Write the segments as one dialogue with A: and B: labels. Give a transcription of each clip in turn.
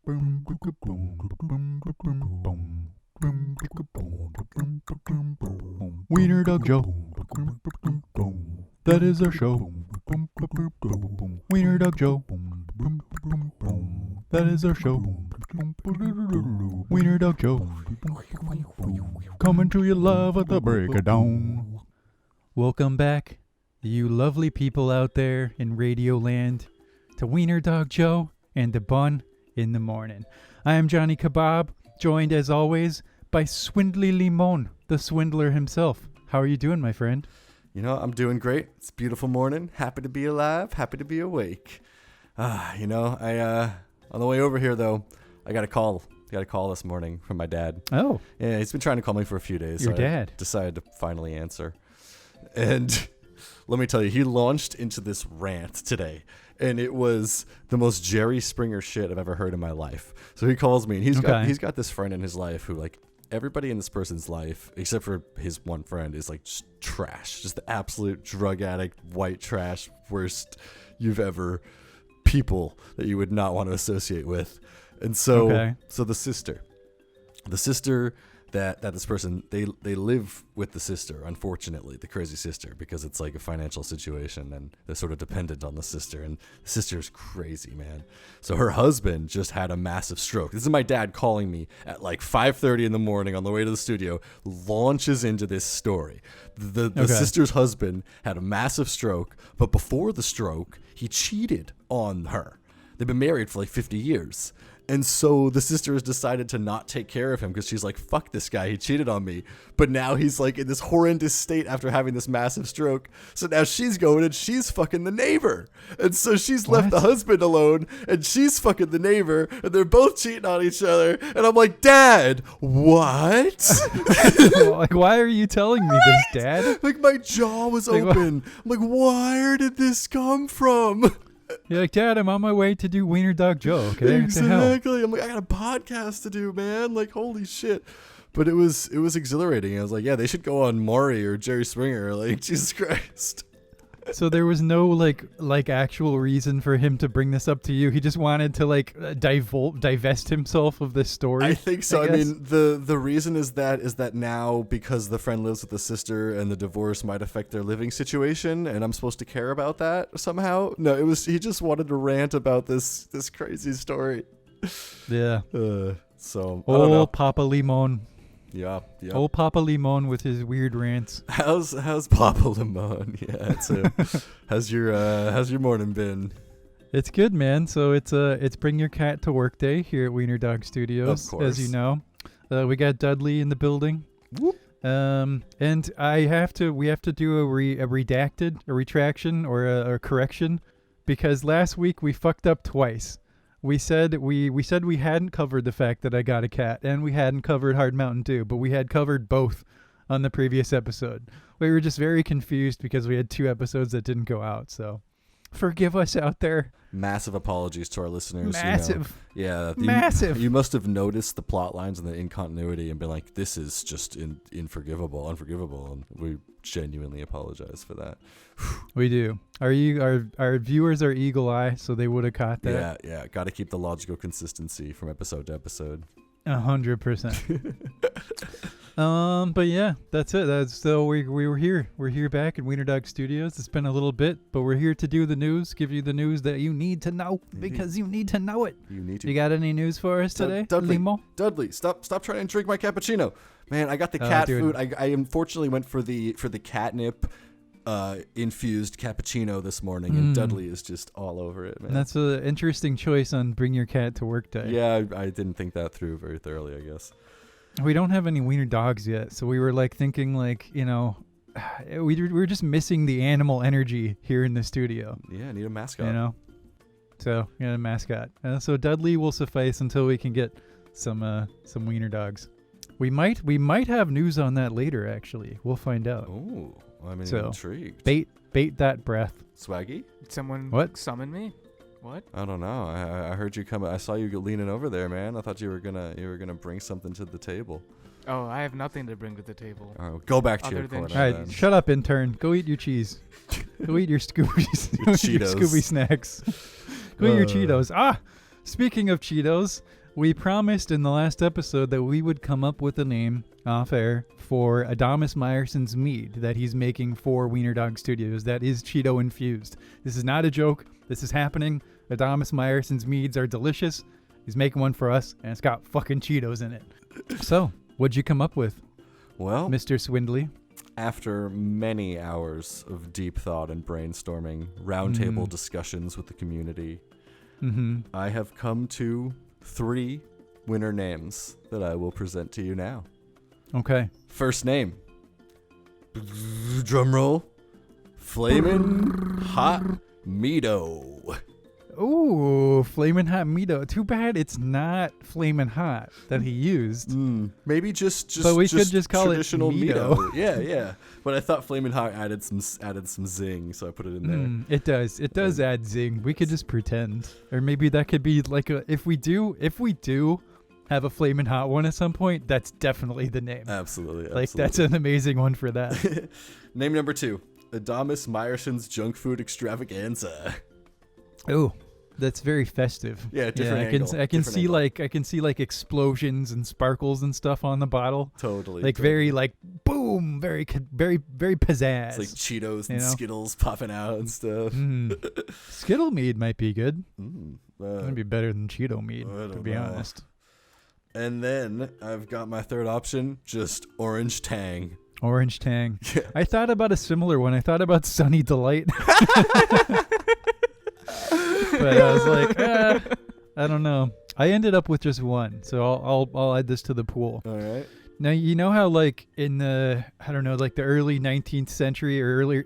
A: Wiener Dog Joe. That is our show. Wiener Dog Joe. That is our show. Wiener Dog Joe. Coming to you live at the break of dawn. Welcome back, you lovely people out there in Radio Land, to Wiener Dog Joe and the Bun in the Morning. I am Johnny Kebab, joined as always by Swindly Limon, the swindler himself. How are you doing, my friend?
B: You know, I'm doing great. It's a beautiful morning. Happy to be alive. Happy to be awake. On the way over here, though, I got a call. This morning from my dad.
A: Oh.
B: Yeah, he's been trying to call me for a few days.
A: Your
B: so
A: dad?
B: I decided to finally answer. And let me tell you, he launched into this rant today. And it was the most Jerry Springer shit I've ever heard in my life. So he calls me, and he's got this friend in his life who, like, everybody in this person's life, except for his one friend, is like just trash. Just the absolute drug addict, white trash, worst you've ever people that you would not want to associate with. And so the sister that this person, they live with the sister, unfortunately, the crazy sister, because it's like a financial situation and they're sort of dependent on the sister, and the sister's crazy, man. So her husband just had a massive stroke. This is my dad calling me at like 5:30 in the morning on the way to the studio, launches into this story. The sister's husband had a massive stroke, but before the stroke, he cheated on her. They've been married for like 50 years. And so the sister has decided to not take care of him because she's like, fuck this guy, he cheated on me. But now he's like in this horrendous state after having this massive stroke. So now she's going and she's fucking the neighbor. And so she's left the husband alone and she's fucking the neighbor, and they're both cheating on each other. And I'm like, Dad, what?
A: Like, why are you telling me this, Dad?
B: Like, my jaw was open. I'm like, where did this come from?
A: You're like, Dad, I'm on my way to do Wiener Dog Joe. Okay,
B: exactly. I'm like, I got a podcast to do, man. Like, holy shit. But it was exhilarating. I was like, yeah, they should go on Maury or Jerry Springer. Like, Jesus Christ.
A: So there was no like actual reason for him to bring this up to you. He just wanted to like divest himself of this story.
B: I think so. I mean, the reason is that now, because the friend lives with the sister and the divorce might affect their living situation, and I'm supposed to care about that somehow. No, he just wanted to rant about this crazy story.
A: Yeah.
B: So I don't know.
A: Papa Limon.
B: Yeah.
A: Old Papa Limon with his weird rants.
B: How's Papa Limon? Yeah, how's your morning been?
A: It's good, man. So it's Bring Your Cat to Work Day here at Wiener Dog Studios,
B: of course.
A: as you know. We got Dudley in the building.
B: Whoop.
A: And we have to do a retraction or a correction, because last week we fucked up twice. We said we hadn't covered the fact that I got a cat, and we hadn't covered Hard Mountain Dew, but we had covered both on the previous episode. We were just very confused because we had 2 episodes that didn't go out, so forgive us out there.
B: Massive apologies to our listeners.
A: Massive.
B: Massive. You must have noticed the plot lines and the incontinuity and been like, this is just unforgivable, and we genuinely apologize for that.
A: We do. Our viewers are eagle eye, so they would have caught that.
B: Yeah. Got to keep the logical consistency from episode to episode.
A: 100%. But yeah, that's it. So we were here. We're here back in Wiener Dog Studios. It's been a little bit, but we're here to do the news, give you the news that you need to know, because you need to know it.
B: You need to.
A: You got any news for us today,
B: Dudley, stop trying to drink my cappuccino. Man, I got the cat food. I unfortunately went for the catnip infused cappuccino this morning, and Dudley is just all over it, man.
A: And that's an interesting choice on Bring Your Cat to Work Day.
B: Yeah, I didn't think that through very thoroughly, I guess.
A: We don't have any wiener dogs yet, so we were like thinking like, we were just missing the animal energy here in the studio.
B: Yeah, need a mascot.
A: So a mascot. So Dudley will suffice until we can get some wiener dogs. We might have news on that later. Actually, we'll find out.
B: Oh, I'm intrigued.
A: Bait that breath.
B: Swaggy?
C: Someone summon me? What?
B: I don't know. I heard you come. I saw you leaning over there, man. I thought you were gonna bring something to the table.
C: Oh, I have nothing to bring to the table.
B: Oh, go back to your corner.
A: All right, then. Shut up, intern. Go eat your cheese. Go eat your Scooby
B: Cheetos.
A: Scooby snacks. Go eat your Cheetos. Speaking of Cheetos, we promised in the last episode that we would come up with a name off air for Adamus Meyerson's mead that he's making for Wiener Dog Studios that is Cheeto infused. This is not a joke. This is happening. Adamus Meyerson's meads are delicious. He's making one for us, and it's got fucking Cheetos in it. So, what'd you come up with,
B: Well,
A: Mr. Swindly?
B: after many hours of deep thought and brainstorming, roundtable discussions with the community, I have come to 3 winner names that I will present to you now.
A: Okay.
B: First name. Drum roll. Flamin' Hot Meadow.
A: Ooh, Flamin' Hot Meadow. Too bad it's not Flamin' Hot that he used.
B: Maybe just
A: But we could just call it
B: traditional
A: Meadow.
B: Yeah. But I thought Flamin' Hot added some zing, so I put it in there.
A: It does. It does add zing. We could just pretend. Or maybe that could be like if we do have a Flamin' Hot one at some point, that's definitely the name.
B: Absolutely.
A: Like that's an amazing one for that.
B: Name number 2. Adamus Meyerson's Junk Food Extravaganza.
A: Oh, that's very festive.
B: Yeah, different
A: I
B: angle,
A: can
B: different
A: see
B: angle.
A: I can see like explosions and sparkles and stuff on the bottle.
B: Totally.
A: Like very like boom, very pizzazz.
B: It's like Cheetos and
A: you know?
B: Skittles popping out and stuff.
A: Skittle mead might be good.
B: That'd
A: It'd be better than Cheeto mead,
B: I
A: to
B: don't
A: be
B: know.
A: honest.
B: And then I've got my third option, just Orange Tang.
A: Orange Tang.
B: Yeah.
A: I thought about a similar one. I thought about Sunny Delight. But I was like, I don't know. I ended up with just one, so I'll add this to the pool.
B: All right.
A: Now, you know how like in the, I don't know, like the early 19th century or early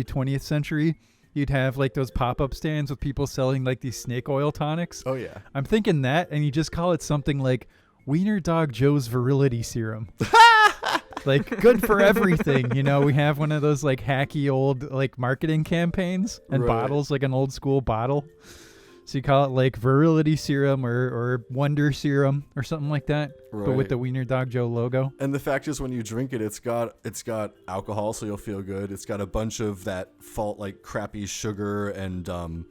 A: 20th century, you'd have like those pop-up stands with people selling like these snake oil tonics.
B: Oh, yeah.
A: I'm thinking that, and you just call it something like Wiener Dog Joe's Virility Serum. Like, good for everything. You know, we have one of those like hacky old like marketing campaigns and
B: Right.
A: bottles, like an old school bottle. So you call it like Virility Serum or Wonder Serum or something like that, but with
B: Right.
A: the Wiener Dog Joe logo.
B: And the fact is, when you drink it, it's got alcohol, so you'll feel good. It's got a bunch of that like crappy sugar and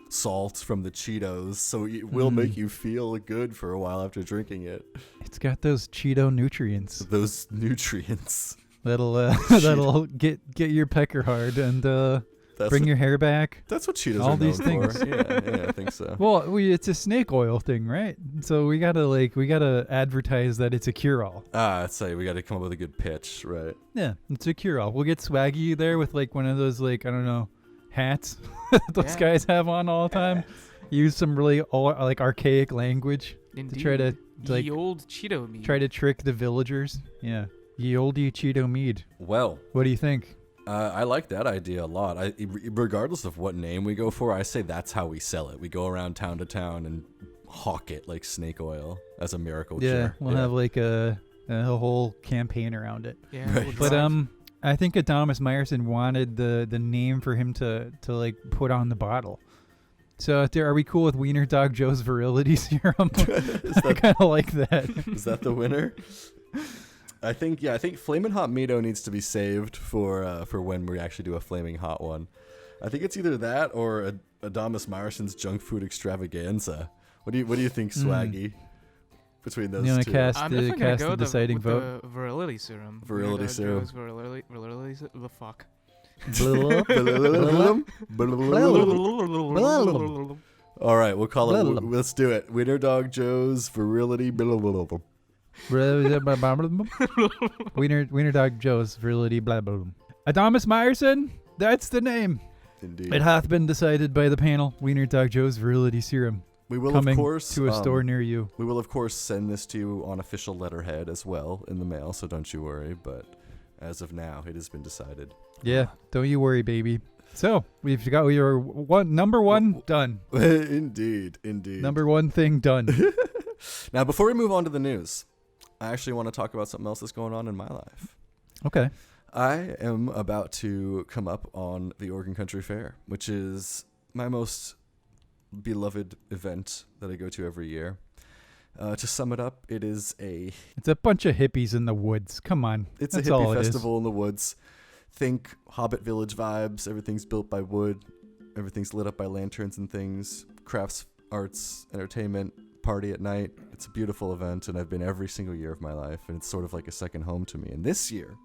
B: salt from the Cheetos, so it will make you feel good for a while after drinking it.
A: It's got those Cheeto nutrients
B: Those nutrients.
A: that'll get your pecker hard and bring your hair back.
B: That's what Cheetos
A: all
B: are
A: these
B: known
A: things.
B: for. Yeah, I think so.
A: Well, it's a snake oil thing, right? So we gotta advertise that it's a cure-all.
B: I'd say we got to come up with a good pitch, right?
A: Yeah, it's a cure-all. We'll get Swaggy there with like one of those like, I don't know, hats those
C: Yeah.
A: guys have on all the time. Use some really like archaic language
C: Indeed.
A: to try to like
C: Ye old Cheeto meat.
A: try to trick the villagers. Yeah, ye olde Cheeto mead.
B: Well,
A: What do you think?
B: I like that idea a lot. Regardless of what name we go for, I say that's how we sell it. We go around town to town and hawk it like snake oil as a miracle
A: Yeah,
B: cure.
A: we'll have like a whole campaign around it.
C: Yeah,
B: Right.
C: we'll
A: But
C: drive-
A: I think Adamus Meyerson wanted the name for him to like put on the bottle. So are we cool with Wiener Dog Joe's Virility Serum? I kind of like that.
B: Is that the winner? I think Flamin' Hot Meadow needs to be saved for when we actually do a Flaming Hot one. I think it's either that or Adamus Meyerson's Junk Food Extravaganza. What do you think, Swaggy? Between those
A: You want
B: two,
A: to cast
C: I'm
A: the
C: definitely gonna go
A: the deciding
C: with
A: vote?
C: the virility serum.
B: Virility
C: Wiener Dog
B: serum.
C: Joe's virility the fuck.
B: All right, we'll call it. Let's do it. Wiener Dog Joe's Virility.
A: Wiener Dog Joe's Virility blah blah blah. Adamus Meyerson, that's the name.
B: Indeed.
A: It hath been decided by the panel. Wiener Dog Joe's Virility Serum.
B: We will,
A: coming
B: of course,
A: to a store near you.
B: We will, of course, send this to you on official letterhead as well in the mail, so don't you worry. But as of now, it has been decided.
A: Yeah, don't you worry, baby. So we've got your number one done.
B: Indeed.
A: Number one thing done.
B: Now, before we move on to the news, I actually want to talk about something else that's going on in my life.
A: Okay.
B: I am about to come up on the Oregon Country Fair, which is my most beloved event that I go to every year. To sum it up, it's a
A: bunch of hippies in the woods. Come on.
B: It's
A: That's
B: a
A: all
B: hippie
A: it is.
B: festival in the woods. Think Hobbit Village vibes. Everything's built by wood. Everything's lit up by lanterns and things. Crafts arts entertainment party at night. It's a beautiful event, and I've been every single year of my life, and it's sort of like a second home to me. And this year,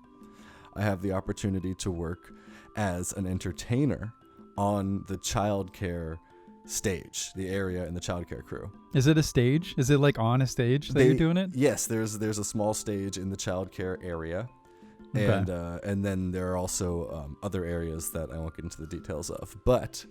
B: I have the opportunity to work as an entertainer on the childcare stage, the area and the childcare crew.
A: Is it a stage? Is it like on a stage that you're doing it?
B: Yes, there's a small stage in the childcare area.
A: Okay.
B: And then there are also other areas that I won't get into the details of. But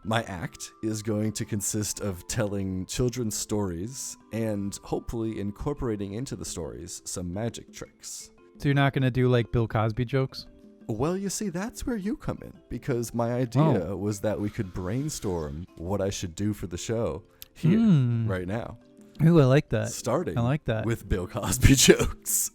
B: my act is going to consist of telling children's stories and hopefully incorporating into the stories some magic tricks.
A: So you're not going to do like Bill Cosby jokes?
B: Well, you see, that's where you come in, because my idea was that we could brainstorm what I should do for the show here right now.
A: Ooh, I like that.
B: Starting
A: I like that.
B: with Bill Cosby jokes.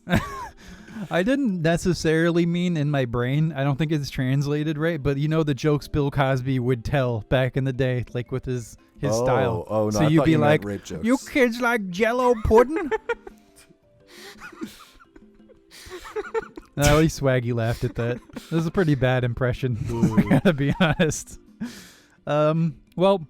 A: I didn't necessarily mean in my brain. I don't think it's translated right, but you know the jokes Bill Cosby would tell back in the day, like with his style.
B: Oh, no,
A: so
B: I
A: you'd
B: thought
A: be
B: you meant
A: like,
B: rape jokes.
A: "You kids like Jello pudding?" At least Swaggy laughed at that. This is a pretty bad impression. I gotta be honest. Well,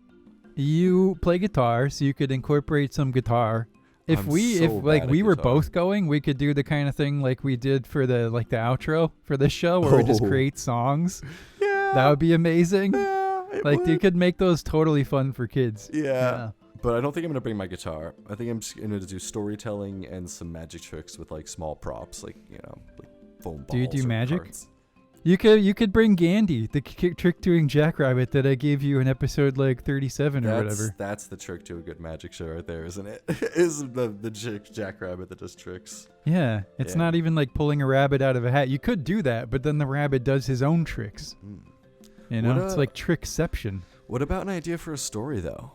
A: you play guitar, so you could incorporate some guitar. If we were both going, we could do the kind of thing like we did for the outro for the show, where we just create songs.
B: Yeah,
A: that would be amazing.
B: Yeah,
A: you could make those totally fun for kids.
B: Yeah. But I don't think I'm gonna bring my guitar. I think I'm just gonna do storytelling and some magic tricks with like small props, like foam balls.
A: Do you do
B: or
A: magic?
B: cards.
A: You could bring Gandhi, the trick doing jackrabbit that I gave you in episode 37 or whatever.
B: That's the trick to a good magic show right there, isn't it? Is the jackrabbit that does tricks.
A: Yeah, it's not even like pulling a rabbit out of a hat. You could do that, but then the rabbit does his own tricks. You know, it's like trickception.
B: What about an idea for a story though,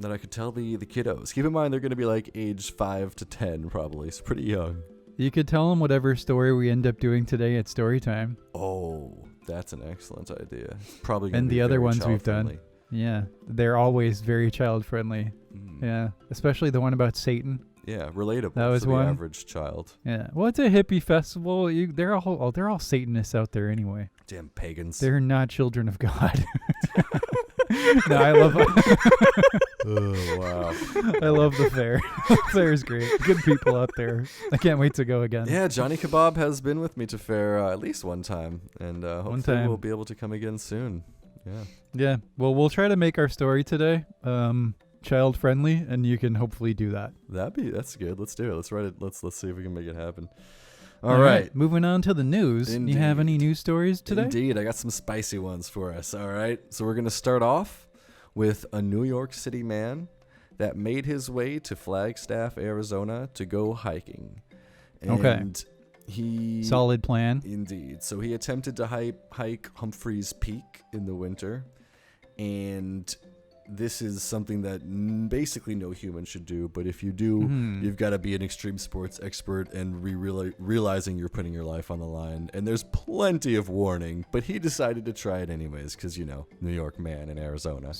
B: that I could tell the kiddos? Keep in mind they're going to be like age 5 to 10 probably, so pretty young.
A: You could tell them whatever story we end up doing today at story time.
B: Oh, that's an excellent idea. It's probably gonna
A: and
B: be
A: the other ones we've
B: child-friendly.
A: done. Yeah, they're always very child friendly. Yeah, especially the one about Satan.
B: Yeah, relatable.
A: That was
B: for
A: one.
B: The average child.
A: Yeah, well, it's a hippie festival. They're all Satanists out there anyway.
B: Damn pagans.
A: They're not children of God. No, I love.
B: Oh wow!
A: I love the fair. The fair is great. Good people out there. I can't wait to go again.
B: Yeah, Johnny Kebab has been with me to fair at least one time, and hopefully we'll be able to come again soon. Yeah.
A: Yeah. Well, we'll try to make our story today child friendly, and you can hopefully do that.
B: That's good. Let's do it. Let's write it. Let's see if we can make it happen. All right.
A: Moving on to the news.
B: Indeed.
A: You have any news stories today?
B: Indeed. I got some spicy ones for us. All right. So we're going to start off with a New York City man that made his way to Flagstaff, Arizona to go hiking. And he...
A: Solid plan.
B: Indeed. So he attempted to hike Humphreys Peak in the winter. And this is something that basically no human should do, but if you do, you've got to be an extreme sports expert and realizing you're putting your life on the line. And there's plenty of warning, but he decided to try it anyways because, New York man in Arizona.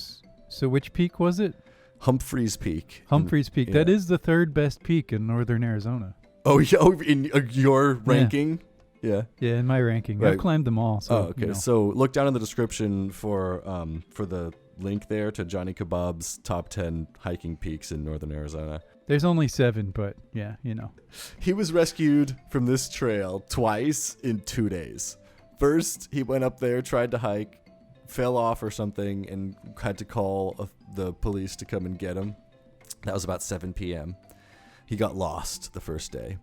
A: So which peak was it?
B: Humphreys Peak.
A: Humphreys Peak.
B: Yeah.
A: That is the third best peak in northern Arizona.
B: Oh, yeah, in your ranking? Yeah.
A: Yeah, in my ranking.
B: Right.
A: I've climbed them all. So,
B: okay. So look down in the description for the link there to Johnny Kebab's top 10 hiking peaks in northern Arizona.
A: There's only 7, but yeah,
B: He was rescued from this trail twice in 2 days. First, he went up there, tried to hike, fell off or something, and had to call the police to come and get him. That was about 7 p.m. He got lost the first day.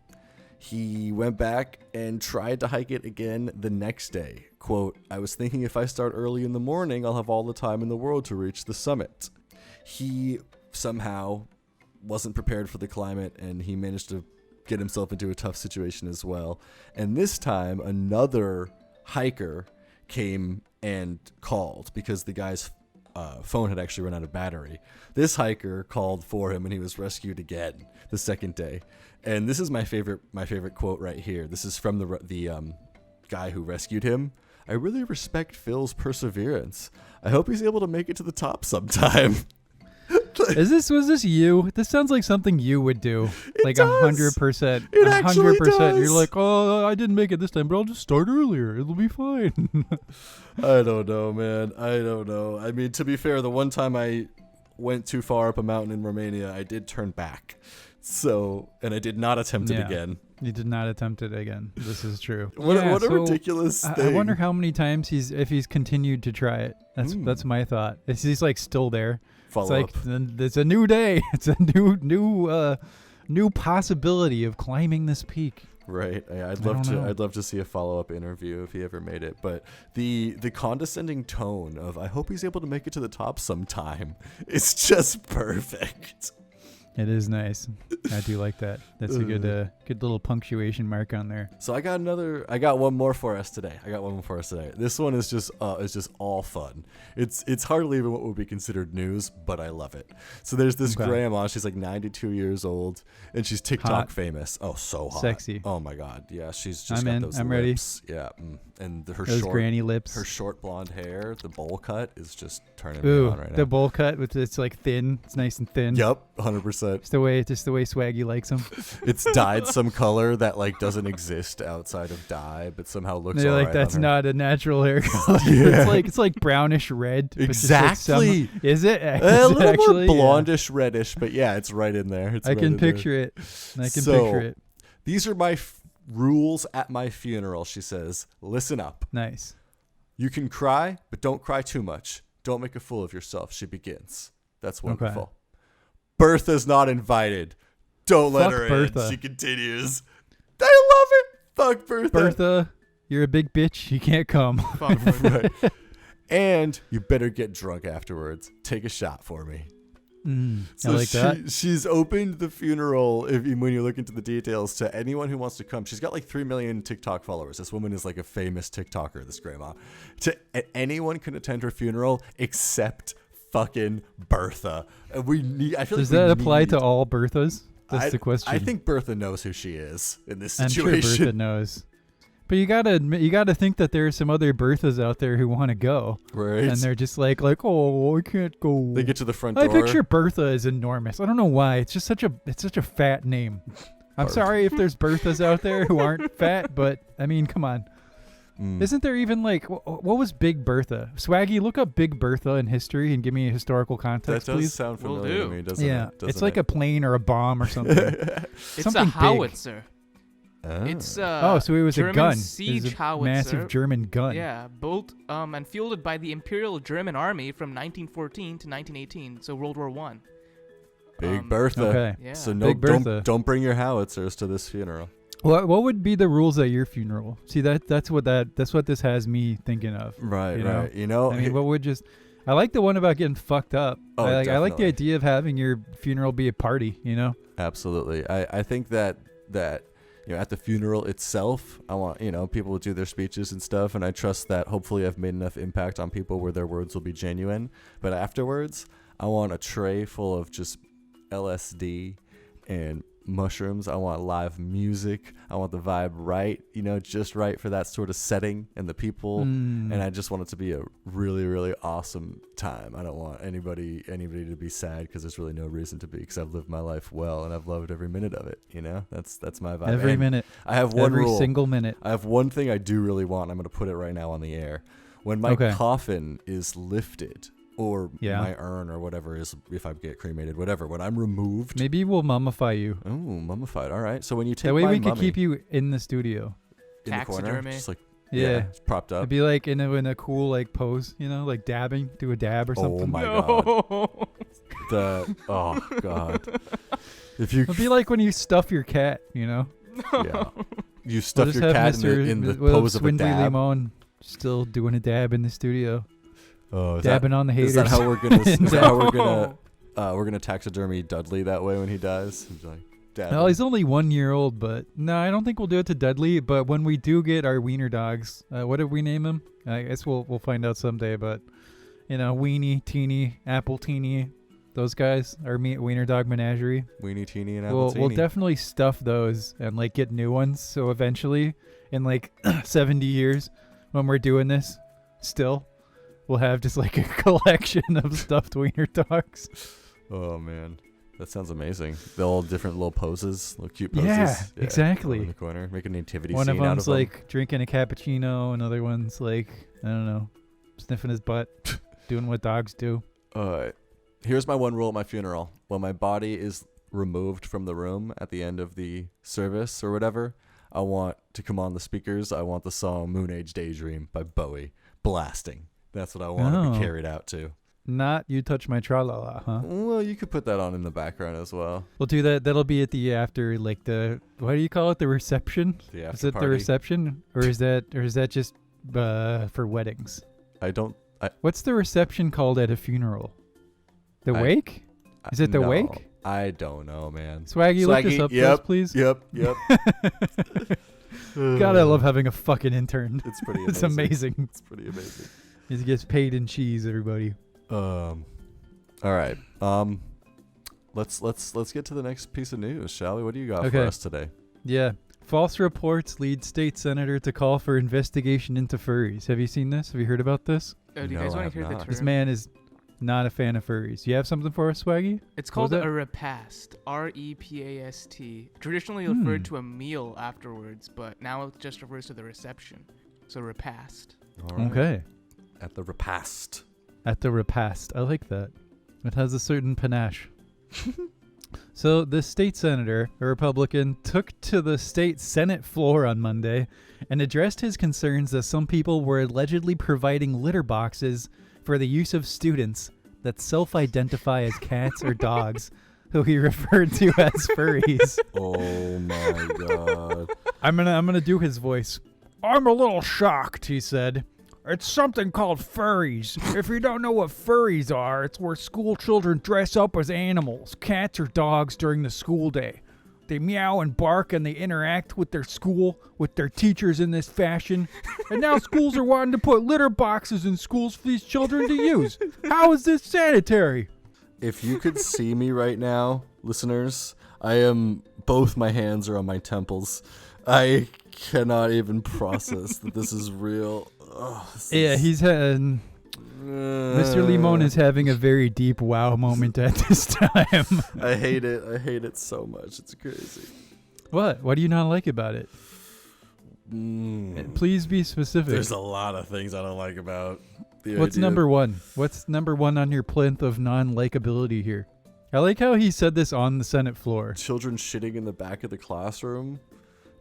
B: He went back and tried to hike it again the next day. Quote, "I was thinking if I start early in the morning, I'll have all the time in the world to reach the summit." He somehow wasn't prepared for the climate, and he managed to get himself into a tough situation as well. And this time, another hiker came and called because the guy's phone had actually run out of battery. This hiker called for him, and he was rescued again the second day. And this is my favorite quote right here. This is from the guy who rescued him. "I really respect Phil's perseverance. I hope he's able to make it to the top sometime."
A: Was this you? This sounds like something you would do. Like 100%.
B: It actually
A: 100%.
B: does.
A: You're like, "Oh, I didn't make it this time, but I'll just start earlier. It'll be fine."
B: I don't know, man. I don't know. I mean, to be fair, the one time I went too far up a mountain in Romania, I did turn back. So, and I did not attempt it again.
A: You did not attempt it again. This is true.
B: What a ridiculous thing.
A: I wonder how many times if he's continued to try it. That's my thought. He's like still there.
B: Follow
A: up. It's a new day. It's a new possibility of climbing this peak.
B: Right. I'd love to see a follow-up interview if he ever made it. But the condescending tone of I hope he's able to make it to the top sometime is just perfect.
A: It is nice. I do like that. That's a good little punctuation mark on there.
B: So I got one more for us today. This one is just all fun. It's hardly even what would be considered news, but I love it. So there's this grandma. She's like 92 years old, and she's TikTok famous. Oh, so hot.
A: Sexy.
B: Oh my God. Yeah, she's just
A: I'm
B: got those
A: ready.
B: lips. Yeah, and
A: those granny lips.
B: Her short blonde hair, the bowl cut is just turning me on right now.
A: The bowl cut it's like thin. It's nice and thin.
B: Yep, 100%.
A: Just the way Swaggy likes them.
B: It's dyed some color that like doesn't exist outside of dye, but somehow looks all
A: like
B: right
A: that's
B: on her.
A: not a natural hair color.
B: Yeah.
A: It's like brownish red.
B: Exactly.
A: Is it?
B: A little actually, more blondish reddish, but yeah, it's right in there.
A: I can picture it. Picture it.
B: These are my rules at my funeral, she says. Listen up.
A: Nice.
B: You can cry, but don't cry too much. Don't make a fool of yourself, she begins. That's wonderful.
A: Okay.
B: Bertha's not invited. Don't let her
A: Bertha.
B: in. She continues. I love it. Fuck Bertha.
A: Bertha, you're a big bitch. You can't come.
C: Fuck Bertha.
B: Right. And you better get drunk afterwards. Take a shot for me.
A: I like that.
B: She's opened the funeral, when you look into the details, to anyone who wants to come. She's got like 3 million TikTok followers. This woman is like a famous TikToker, this grandma. Anyone can attend her funeral except fucking Bertha.
A: Does that apply to all Berthas? That's the question.
B: I think Bertha knows who she is in this
A: I'm
B: situation.
A: sure Bertha knows. But you gotta think that there are some other Berthas out there who want to go,
B: right?
A: And they're just like, oh, I can't go.
B: They get to the front door.
A: I picture Bertha is enormous. I don't know why. It's just such a fat name. I'm sorry if there's Berthas out there who aren't fat, but I mean, come on. Isn't there even like what was Big Bertha? Swaggy, look up Big Bertha in history and give me a historical context,
B: that does
A: please.
B: sound familiar to me, doesn't it?
A: It's like a plane or a bomb or something.
C: It's
A: something
C: a howitzer.
B: Oh.
C: It's
A: so it was
C: German
A: a gun.
C: siege
A: it was a
C: howitzer.
A: massive German gun.
C: Yeah, built and fielded by the Imperial German Army from 1914 to 1918, so World War One.
B: Big Bertha.
A: Okay.
C: Yeah.
B: So
A: Big Bertha.
B: Don't bring your howitzers to this funeral.
A: What would be the rules at your funeral? See that's what this has me thinking of.
B: Right,
A: know?
B: right. You know,
A: I mean, what would just? I like the one about getting fucked up.
B: Oh,
A: I like the
B: definitely.
A: idea of having your funeral be a party. You know.
B: Absolutely. I think that at the funeral itself, I want people to do their speeches and stuff, and I trust that hopefully I've made enough impact on people where their words will be genuine. But afterwards, I want a tray full of just LSD and mushrooms. I want live music. I want the vibe right, just right for that sort of setting and the people. And I just want it to be a really, really awesome time. I don't want anybody to be sad because there's really no reason to be, because I've lived my life well and I've loved every minute of it. That's my vibe.
A: Every minute.
B: I have one
A: every
B: rule.
A: Single minute.
B: I have one thing I do really want. I'm going to put it right now on the air. When my coffin is lifted, or my urn or whatever is, if I get cremated, whatever, when I'm removed.
A: Maybe we'll mummify you.
B: Oh, mummified. All right. So when you take
A: that way
B: my
A: we could
B: mummy
A: keep you in the studio.
B: In the corner,
C: Taxidermy.
B: just like
A: it's
B: propped up.
A: It'd be like in a cool like pose, like dabbing, do a dab or something.
B: Oh my god. Oh god.
A: It'd be like when you stuff your cat,
B: Yeah. You stuff your cat in the pose of a
A: Swindly
B: dab.
A: Limon still doing a dab in the studio.
B: Oh,
A: dabbing on the haters.
B: Is that how we're gonna? Is that how we're gonna taxidermy Dudley that way when he dies? He's like,
A: no, he's only 1 year old, but no, I don't think we'll do it to Dudley. But when we do get our wiener dogs, what did we name him? I guess we'll find out someday. But Weenie, Teeny, Apple Teeny, those guys, our wiener dog menagerie.
B: Weenie, Teeny, and Apple Teeny.
A: We'll definitely stuff those and like get new ones. So eventually, in like 70 years, when we're doing this, still. We'll have just like a collection of stuffed wiener dogs.
B: Oh man, that sounds amazing. They're all different little poses, little cute poses.
A: Yeah, exactly.
B: In the corner, make a nativity
A: one
B: scene
A: of
B: out
A: them's
B: of them.
A: like drinking a cappuccino, another one's like, I don't know, sniffing his butt, doing what dogs do.
B: Here's my one rule at my funeral. When my body is removed from the room at the end of the service or whatever, I want to come on the speakers. I want the song Moon Age Daydream by Bowie blasting. That's what I want to be carried out to.
A: Not You Touch My Tra-La-La, huh?
B: Well, you could put that on in the background as well.
A: We'll do that. That'll be at the after, like the, what do you call it? The reception?
B: The after
A: Is it
B: party.
A: the reception? Or is that just for weddings? What's the reception called at a funeral? The wake? Is it the
B: no,
A: wake?
B: I don't know, man.
A: Swaggy, look this up for us, please.
B: Yep.
A: God, I love having a fucking intern.
B: It's pretty amazing.
A: It's amazing.
B: It's pretty amazing.
A: He gets paid in cheese, everybody.
B: All right. Let's get to the next piece of news, shall we? What do you got for us today?
A: Yeah. False reports lead state senator to call for investigation into furries. Have you seen this? Have you heard about this?
C: Do you guys want to hear the term?
A: This man is not a fan of furries. You have something for us, Swaggy?
C: It's called a repast. R-E-P-A-S-T. Traditionally referred to a meal afterwards, but now it just refers to the reception. So repast.
B: All right.
A: Okay.
B: At the repast.
A: At the repast. I like that. It has a certain panache. So this state senator, a Republican, took to the state Senate floor on Monday and addressed his concerns that some people were allegedly providing litter boxes for the use of students that self-identify as cats or dogs, who he referred to as furries.
B: Oh my god.
A: I'm gonna do his voice. I'm a little shocked, he said. It's something called furries. If you don't know what furries are, it's where school children dress up as animals, cats or dogs during the school day. They meow and bark and they interact with their school, with their teachers in this fashion. And now schools are wanting to put litter boxes in schools for these children to use. How is this sanitary?
B: If you could see me right now, listeners, both my hands are on my temples. I cannot even process that this is real.
A: He's had... Mr. Limon is having a very deep wow moment at this time.
B: I hate it. I hate it so much. It's crazy.
A: What? What do you not like about it? Please be specific.
B: There's a lot of things I don't like about the
A: What's
B: idea.
A: number one? What's number one on your plinth of non-likability here? I like how he said this on the Senate floor.
B: Children shitting in the back of the classroom.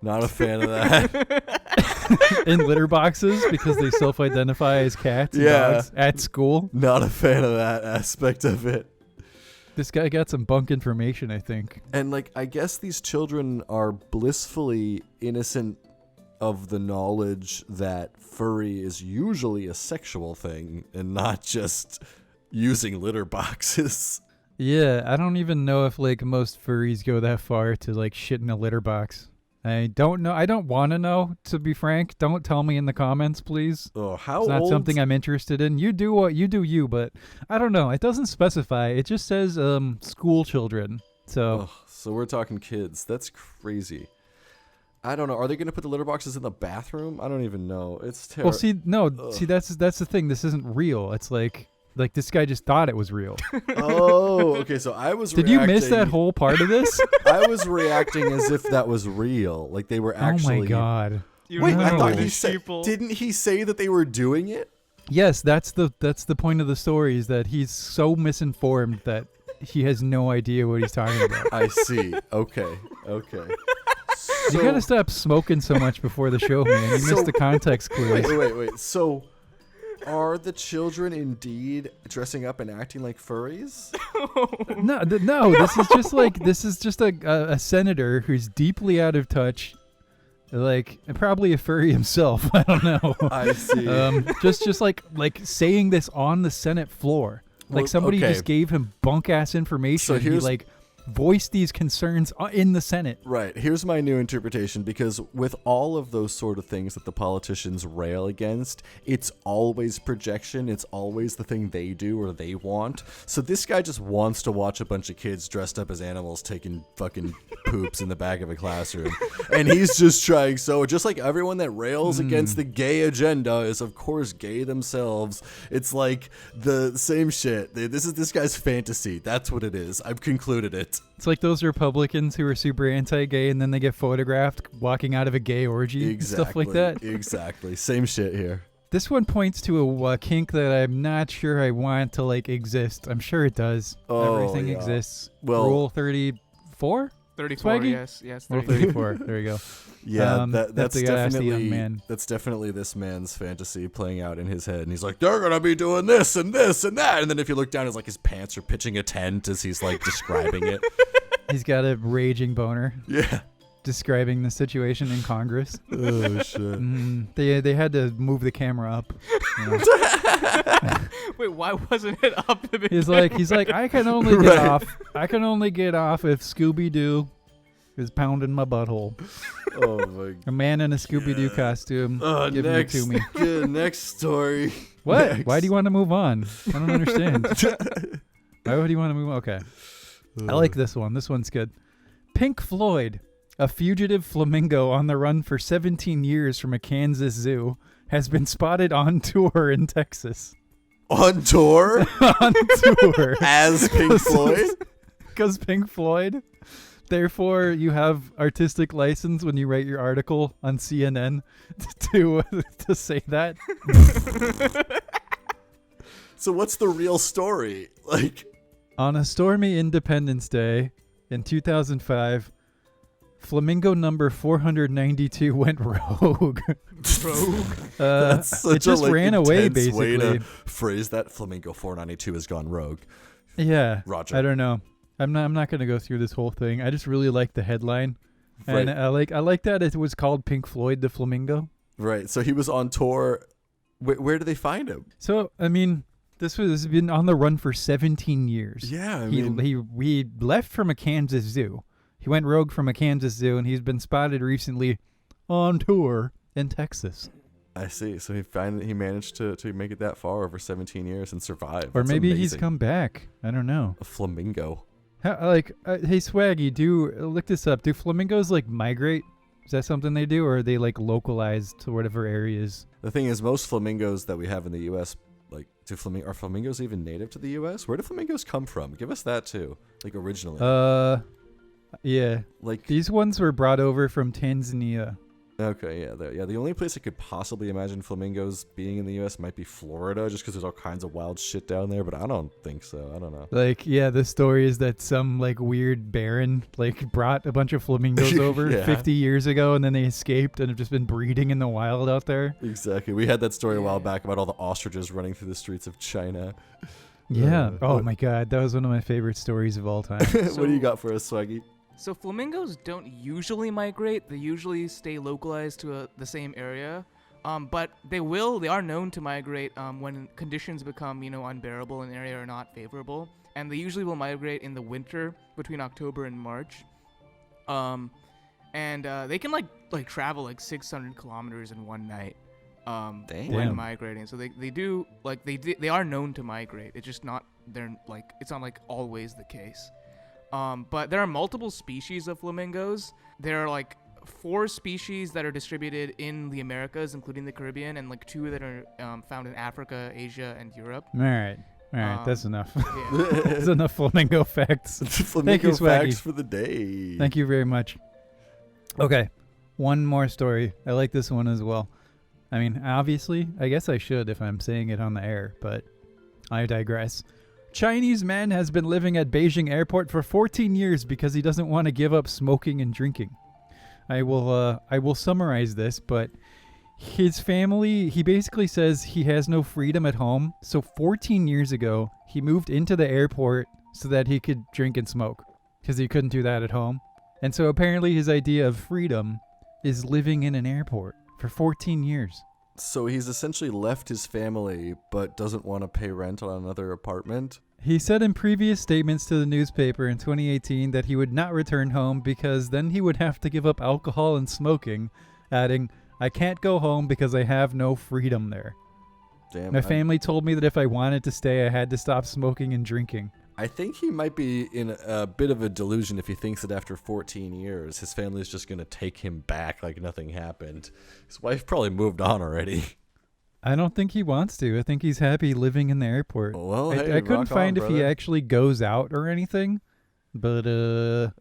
B: Not a fan of that.
A: In litter boxes because they self-identify as cats and dogs at school.
B: Not a fan of that aspect of it.
A: This guy got some bunk information, I think.
B: And I guess these children are blissfully innocent of the knowledge that furry is usually a sexual thing and not just using litter boxes.
A: Yeah, I don't even know if most furries go that far to shit in a litter box. I don't know. I don't want to know, to be frank. Don't tell me in the comments, please.
B: Oh, how
A: It's not
B: old?
A: something I'm interested in. You do what you do, but I don't know. It doesn't specify. It just says school children. So
B: So we're talking kids. That's crazy. I don't know. Are they going to put the litter boxes in the bathroom? I don't even know. It's terrible.
A: Well, see, that's the thing. This isn't real. It's like this guy just thought it was real.
B: Oh, okay. So I was
A: Did you miss that whole part of this?
B: I was reacting as if that was real. Like they were actually.
A: Oh my god.
B: Wait, I thought he
C: said.
B: said. Didn't he say that they were doing it?
A: Yes, that's the point of the story, is that he's so misinformed that he has no idea what he's talking about.
B: I see. Okay.
A: You gotta stop smoking so much before the show, man. You missed the context clues.
B: Wait. So, are the children indeed dressing up and acting like furries?
A: No. This is just a senator who's deeply out of touch, and probably a furry himself. I don't know.
B: I see.
A: Just like saying this on the Senate floor, somebody just gave him bunk ass information.
B: So
A: he voiced these concerns in the Senate.
B: Right. Here's my new interpretation, because with all of those sort of things that the politicians rail against, it's always projection. It's always the thing they do or they want. So this guy just wants to watch a bunch of kids dressed up as animals taking fucking poops in the back of a classroom. And he's just trying just like everyone that rails against the gay agenda is of course gay themselves. It's like the same shit. This is this guy's fantasy. That's what it is. I've concluded it.
A: It's like those Republicans who are super anti-gay and then they get photographed walking out of a gay orgy and stuff like that.
B: Exactly. Same shit here.
A: This one points to a kink that I'm not sure I want to like exist. I'm sure it does.
B: Oh,
A: Everything
B: yeah.
A: exists.
B: Well,
A: Rule 34?
C: 34,
A: Swaggy?
C: yes.
A: Rule
C: 34.
A: 34. There you go.
B: yeah,
A: that's
B: that's
A: the ask the young
B: definitely
A: man.
B: that's definitely this man's fantasy playing out in his head, and he's like, they're gonna be doing this and this and that, and then if you look down, it's like his pants are pitching a tent as he's like describing it.
A: He's got a raging boner
B: Yeah.
A: describing the situation in Congress.
B: Oh shit.
A: They had to move the camera up. You know.
C: Wait, why wasn't it up to begin
A: He's like, I can only get off. I can only get off if Scooby Doo is pounding my butthole.
B: Oh my.
A: A man in a Scooby Doo costume giving it to me.
B: Good, next story.
A: What?
B: Next.
A: Why do you want to move on? I don't understand. Why would you want to move on? Okay. I like this one. This one's good. Pink Floyd, a fugitive flamingo on the run for 17 years from a Kansas zoo, has been spotted on tour in Texas.
B: On tour?
A: On tour.
B: As Pink Floyd?
A: Because Pink Floyd. Therefore, you have artistic license when you write your article on CNN to say that.
B: So what's the real story? Like,
A: On a stormy Independence Day in 2005, flamingo number 492 went rogue.
C: Rogue?
B: that's such
A: it just
B: a
A: ran away,
B: intense way
A: basically.
B: to phrase that. Flamingo 492 has gone rogue.
A: Yeah,
B: Roger.
A: I don't know. I'm not going to go through this whole thing. I just really like the headline, and I like that it was called Pink Floyd the Flamingo.
B: Right. So he was on tour. Where did they find him?
A: So I mean, this has been on the run for 17 years.
B: Yeah, I
A: he
B: mean,
A: he left from a Kansas zoo. He went rogue from a Kansas zoo, and he's been spotted recently on tour in Texas.
B: I see. So he managed to make it that far over 17 years and survive.
A: Or
B: That's
A: maybe he's
B: amazing.
A: come back. I don't know.
B: A flamingo.
A: Hey Swaggy, look this up. Do flamingos like migrate? Is that something they do, or are they like localized to whatever areas?
B: The thing is, most flamingos that we have in the U.S. like are flamingos even native to the U.S.? Where do flamingos come from? Give us that too. Like originally.
A: Yeah.
B: Like
A: These ones were brought over from Tanzania.
B: Okay, yeah. The only place I could possibly imagine flamingos being in the U.S. might be Florida, just because there's all kinds of wild shit down there. But I don't think so. I don't know.
A: Like, yeah, the story is that some like weird baron like brought a bunch of flamingos over
B: Yeah.
A: 50 years ago, and then they escaped and have just been breeding in the wild out there.
B: Exactly. We had that story a while back about all the ostriches running through the streets of China.
A: Yeah. Oh
B: what-
A: my God, that was one of my favorite stories of all time.
B: What do you got for us, Swaggy?
C: So flamingos don't usually migrate. They usually stay localized to the same area. But they are known to migrate when conditions become, unbearable in an area or not favorable. And they usually will migrate in the winter between October and March. And they can like travel like 600 kilometers in one night. When
A: Damn.
C: migrating. So they are known to migrate. It's not like always the case. But there are multiple species of flamingos. There are like 4 species that are distributed in the Americas, including the Caribbean, and like 2 that are found in Africa, Asia, and Europe.
A: All right, that's enough.
C: Yeah.
A: That's enough flamingo facts.
B: Flamingo
A: you, Swaggy.
B: facts for the day.
A: Thank you very much. Okay, one more story. I like this one as well. I mean, obviously, I guess I should if I'm saying it on the air, but I digress. Chinese man has been living at Beijing airport for 14 years because he doesn't want to give up smoking and drinking. I will summarize this, but his family, he basically says he has no freedom at home. So 14 years ago, he moved into the airport so that he could drink and smoke because he couldn't do that at home. And so apparently his idea of freedom is living in an airport for 14 years.
B: So he's essentially left his family, but doesn't want to pay rent on another apartment.
A: He said in previous statements to the newspaper in 2018 that he would not return home because then he would have to give up alcohol and smoking, adding, "I can't go home because I have no freedom there.
B: Damn.
A: My family told me that if I wanted to stay, I had to stop smoking and drinking."
B: I think he might be in a bit of a delusion if he thinks that after 14 years, his family is just going to take him back like nothing happened. His wife probably moved on already.
A: I don't think he wants to. I think he's happy living in the airport.
B: Well,
A: I
B: hey,
A: couldn't
B: rock
A: find
B: on,
A: if he
B: brother.
A: actually goes out or anything, but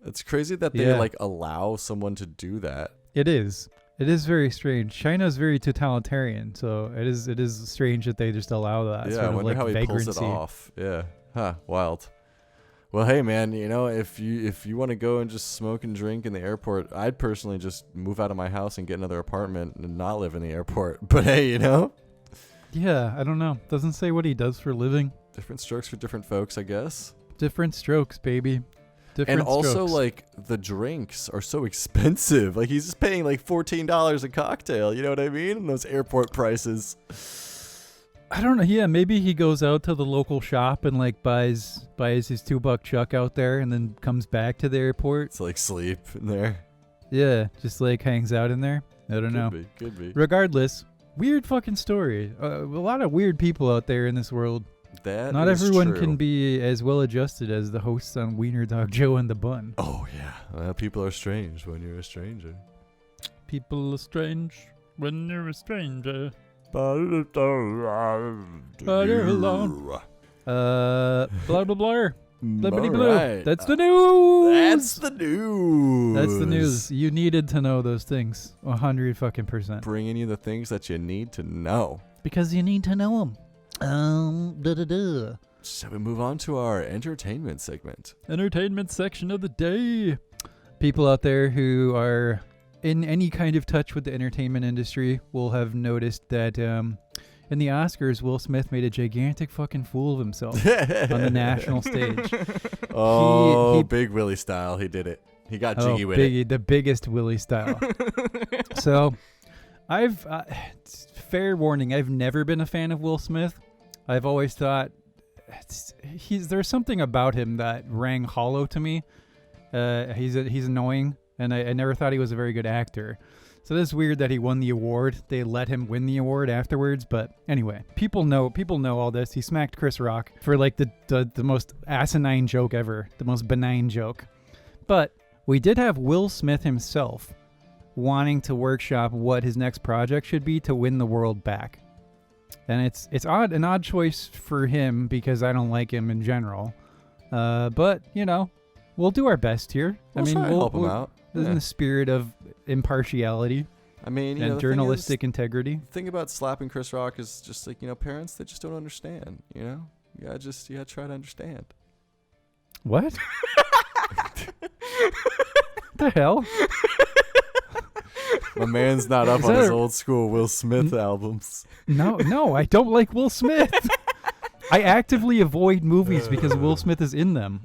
B: It's crazy that they
A: yeah.
B: allow someone to do that.
A: It is. It is very strange. China is very totalitarian, so it is strange that they just allow that.
B: Yeah,
A: sort
B: I
A: of
B: wonder
A: like
B: how he pulls it
A: vagrancy.
B: off. Yeah, wild. Well, hey man, if you want to go and just smoke and drink in the airport, I'd personally just move out of my house and get another apartment and not live in the airport. But hey,
A: Yeah, I don't know. Doesn't say what he does for a living.
B: different strokes for different folks, I guess.
A: Different strokes, baby. Different
B: And also,
A: strokes.
B: like, the drinks are so expensive. Like, he's just paying like $14 a cocktail. You know what I mean? And those airport prices.
A: I don't know. Yeah, maybe he goes out to the local shop and like buys his $2 chuck out there, and then comes back to the airport.
B: It's like sleep in there.
A: Yeah, just like hangs out in there. I don't know.
B: Could be.
A: Regardless, weird fucking story. A lot of weird people out there in this world.
B: That
A: Not
B: is
A: everyone
B: true.
A: can be as well adjusted as the hosts on Wiener Dog Joe and the Bun.
B: Oh, yeah. Well, people are strange when you're a stranger.
A: People are strange when you're a stranger.
B: Blah,
A: alone. Blah blah blah. Blibbity blue.
B: Alright.
A: That's the news.
B: That's the news.
A: That's the news. You needed to know those things. 100%.
B: Bringing you the things that you need to know.
A: Because you need to know them.
B: Shall we move on to our entertainment segment?
A: Entertainment section of the day. People out there who are in any kind of touch with the entertainment industry will have noticed that in the Oscars, Will Smith made a gigantic fucking fool of himself on the national stage.
B: Oh,
A: He-
B: Big Willie style. He did it. He got jiggy with it.
A: Biggie, the biggest Willie style. So, I've fair warning. I've never been a fan of Will Smith. I've always thought there's something about him that rang hollow to me. He's annoying, and I never thought he was a very good actor. So it's weird that he won the award. They let him win the award afterwards, but anyway, people know all this. He smacked Chris Rock for like the most asinine joke ever, the most benign joke. But we did have Will Smith himself wanting to workshop what his next project should be to win the world back. And it's an odd choice for him because I don't like him in general. But, we'll do our best here.
B: We'll try and help him out.
A: In
B: Yeah.
A: the spirit of impartiality
B: I mean,
A: and journalistic integrity.
B: The thing about slapping Chris Rock is just like, parents, they just don't understand, You gotta try to understand.
A: What? The hell?
B: My man's not up
A: Is
B: on
A: that
B: his
A: a-
B: old school Will Smith albums.
A: No, I don't like Will Smith. I actively avoid movies because Will Smith is in them.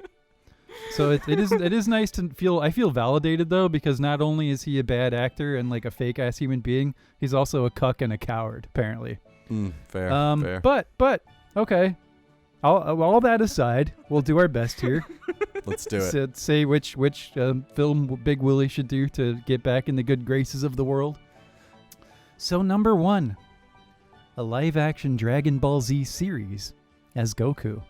A: So it is nice to feel. I feel validated though, because not only is he a bad actor and like a fake ass human being, he's also a cuck and a coward apparently.
B: Fair. Fair.
A: But okay. All that aside, we'll do our best here.
B: Let's do it.
A: Say which film Big Willie should do to get back in the good graces of the world. So number 1, a live-action Dragon Ball Z series as Goku.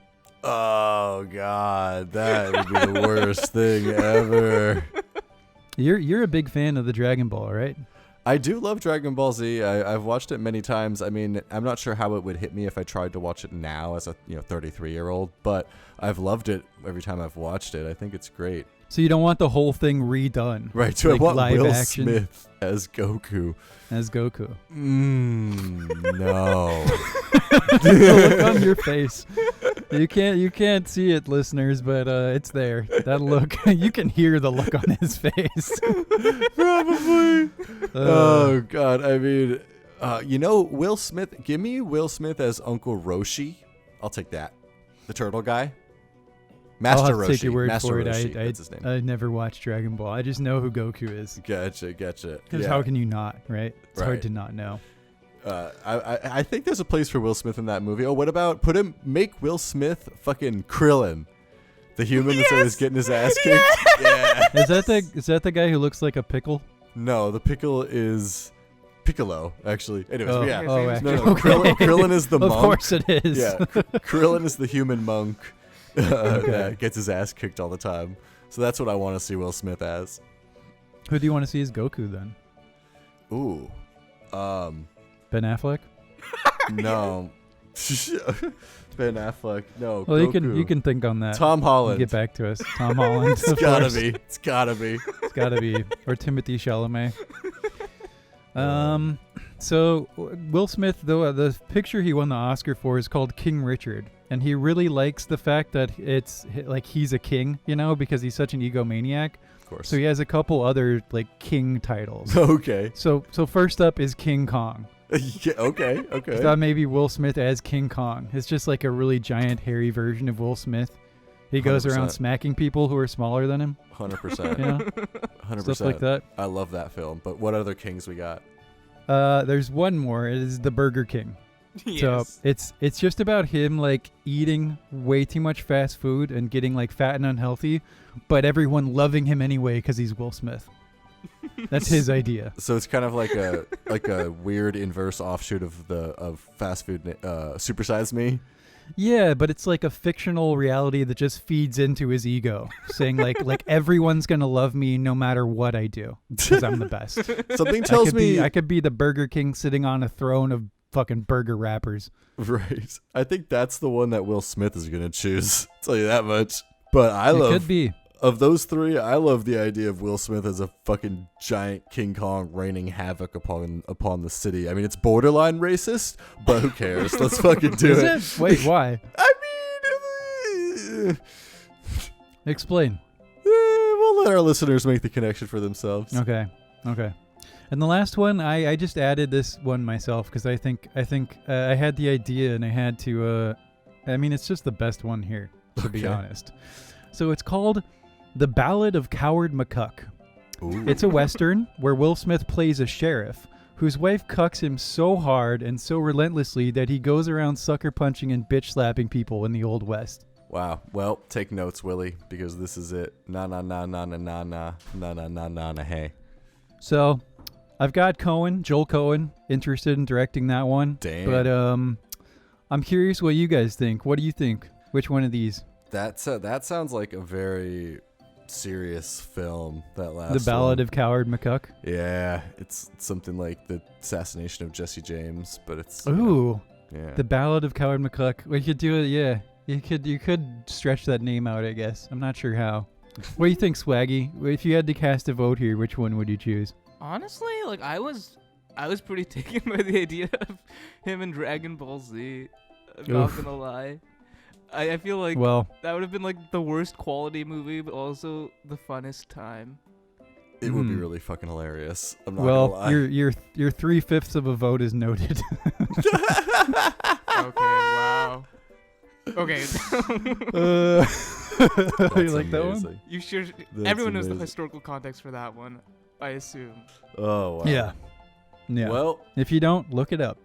B: Oh God, that would be the worst thing ever.
A: You're a big fan of the Dragon Ball, right?
B: I do love Dragon Ball Z. I've watched it many times. I mean, I'm not sure how it would hit me if I tried to watch it now as a 33-year-old, but I've loved it every time I've watched it. I think it's great.
A: So you don't want the whole thing redone,
B: Right, so
A: like
B: I want
A: live
B: Will
A: action
B: Smith as Goku.
A: as Goku.
B: No.
A: The look on your face. You can't see it, listeners, but it's there. That look, you can hear the look on his face.
B: Probably. Oh God, I mean, Will Smith. Give me Will Smith as Uncle Roshi. I'll take that. The turtle guy. Master
A: I'll have
B: Roshi.
A: to take your word
B: Master
A: for it.
B: Roshi. That's his name.
A: I never watched Dragon Ball. I just know who Goku is.
B: Gotcha.
A: Because how can you not, right? It's hard
B: Right.
A: to not know.
B: I think there's a place for Will Smith in that movie. Oh, what about make Will Smith fucking Krillin, the human that's always getting his ass kicked? Yeah.
A: Is that the guy who looks like a pickle?
B: No, the pickle is Piccolo, actually. Anyways,
A: Oh,
B: yeah.
A: oh,
B: No,
A: actually.
B: no, Krillin is the
A: Of
B: monk.
A: course it is.
B: Yeah, Krillin is the human monk
A: Okay.
B: that gets his ass kicked all the time. So that's what I want to see Will Smith as.
A: Who do you want to see as Goku then?
B: Ooh.
A: Ben Affleck?
B: No. Ben Affleck. No.
A: Well,
B: Goku.
A: you can think on that.
B: Tom Holland.
A: Get back to us. Tom Holland.
B: It's gotta be. It's gotta be.
A: It's gotta be. Or Timothy Chalamet. So Will Smith, though, the picture he won the Oscar for is called King Richard, and he really likes the fact that it's like he's a king, because he's such an egomaniac.
B: Of course.
A: So he has a couple other like king titles.
B: Okay.
A: So first up is King Kong.
B: Yeah, okay.
A: I thought maybe Will Smith as King Kong. It's just like a really giant, hairy version of Will Smith. He goes
B: 100%.
A: around smacking people who are smaller than him.
B: 100%.
A: 100%.
B: 100%.
A: Stuff like that.
B: I love that film. But what other kings we got?
A: There's one more. It is the Burger King.
C: Yes.
A: So it's just about him like eating way too much fast food and getting like fat and unhealthy, but everyone loving him anyway because he's Will Smith. That's his idea.
B: So it's kind of like a weird inverse offshoot of fast food, Super Size Me.
A: Yeah, but it's like a fictional reality that just feeds into his ego, saying like everyone's gonna love me no matter what I do because I'm the best.
B: Something tells me
A: I could be the Burger King sitting on a throne of fucking burger wrappers.
B: Right. I think that's the one that Will Smith is gonna choose. I'll tell you that much. But
A: Could be.
B: Of those three, I love the idea of Will Smith as a fucking giant King Kong raining havoc upon the city. I mean, it's borderline racist, but who cares? Let's fucking do it.
A: Is it? Wait, why?
B: I mean,
A: Explain.
B: we'll let our listeners make the connection for themselves.
A: Okay. And the last one, I just added this one myself because I think I had the idea and I had to. It's just the best one here, to be honest. So it's called The Ballad of Coward McCuck.
B: Ooh.
A: It's a Western where Will Smith plays a sheriff whose wife cucks him so hard and so relentlessly that he goes around sucker punching and bitch slapping people in the Old West.
B: Wow. Well, take notes, Willie, because this is it. Na na na na na na na na na na na na hey.
A: So I've got Joel Cohen, interested in directing that one.
B: Damn.
A: But I'm curious what you guys think. What do you think? Which one of these?
B: That sounds like a very serious film. That last
A: The Ballad
B: one.
A: of Coward McCuck?
B: Yeah, it's something like the assassination of Jesse James, but it's
A: Ooh.
B: yeah.
A: The Ballad of Coward McCuck. We could do it, yeah. You could stretch that name out, I guess. I'm not sure how. What do you think, Swaggy? If you had to cast a vote here, which one would you choose?
C: Honestly, like I was pretty taken by the idea of him in Dragon Ball Z. I'm not gonna lie. I feel like that would have been like the worst quality movie, but also the funnest time.
B: It would be really fucking hilarious. I'm not gonna lie.
A: your 3/5 of a vote is noted.
C: Okay, wow. Okay.
A: You like that one?
C: You sure?
B: That's
C: Everyone knows the
B: amazing.
C: historical context for that one, I assume.
B: Oh wow.
A: Yeah.
B: Well,
A: if you don't, look it up.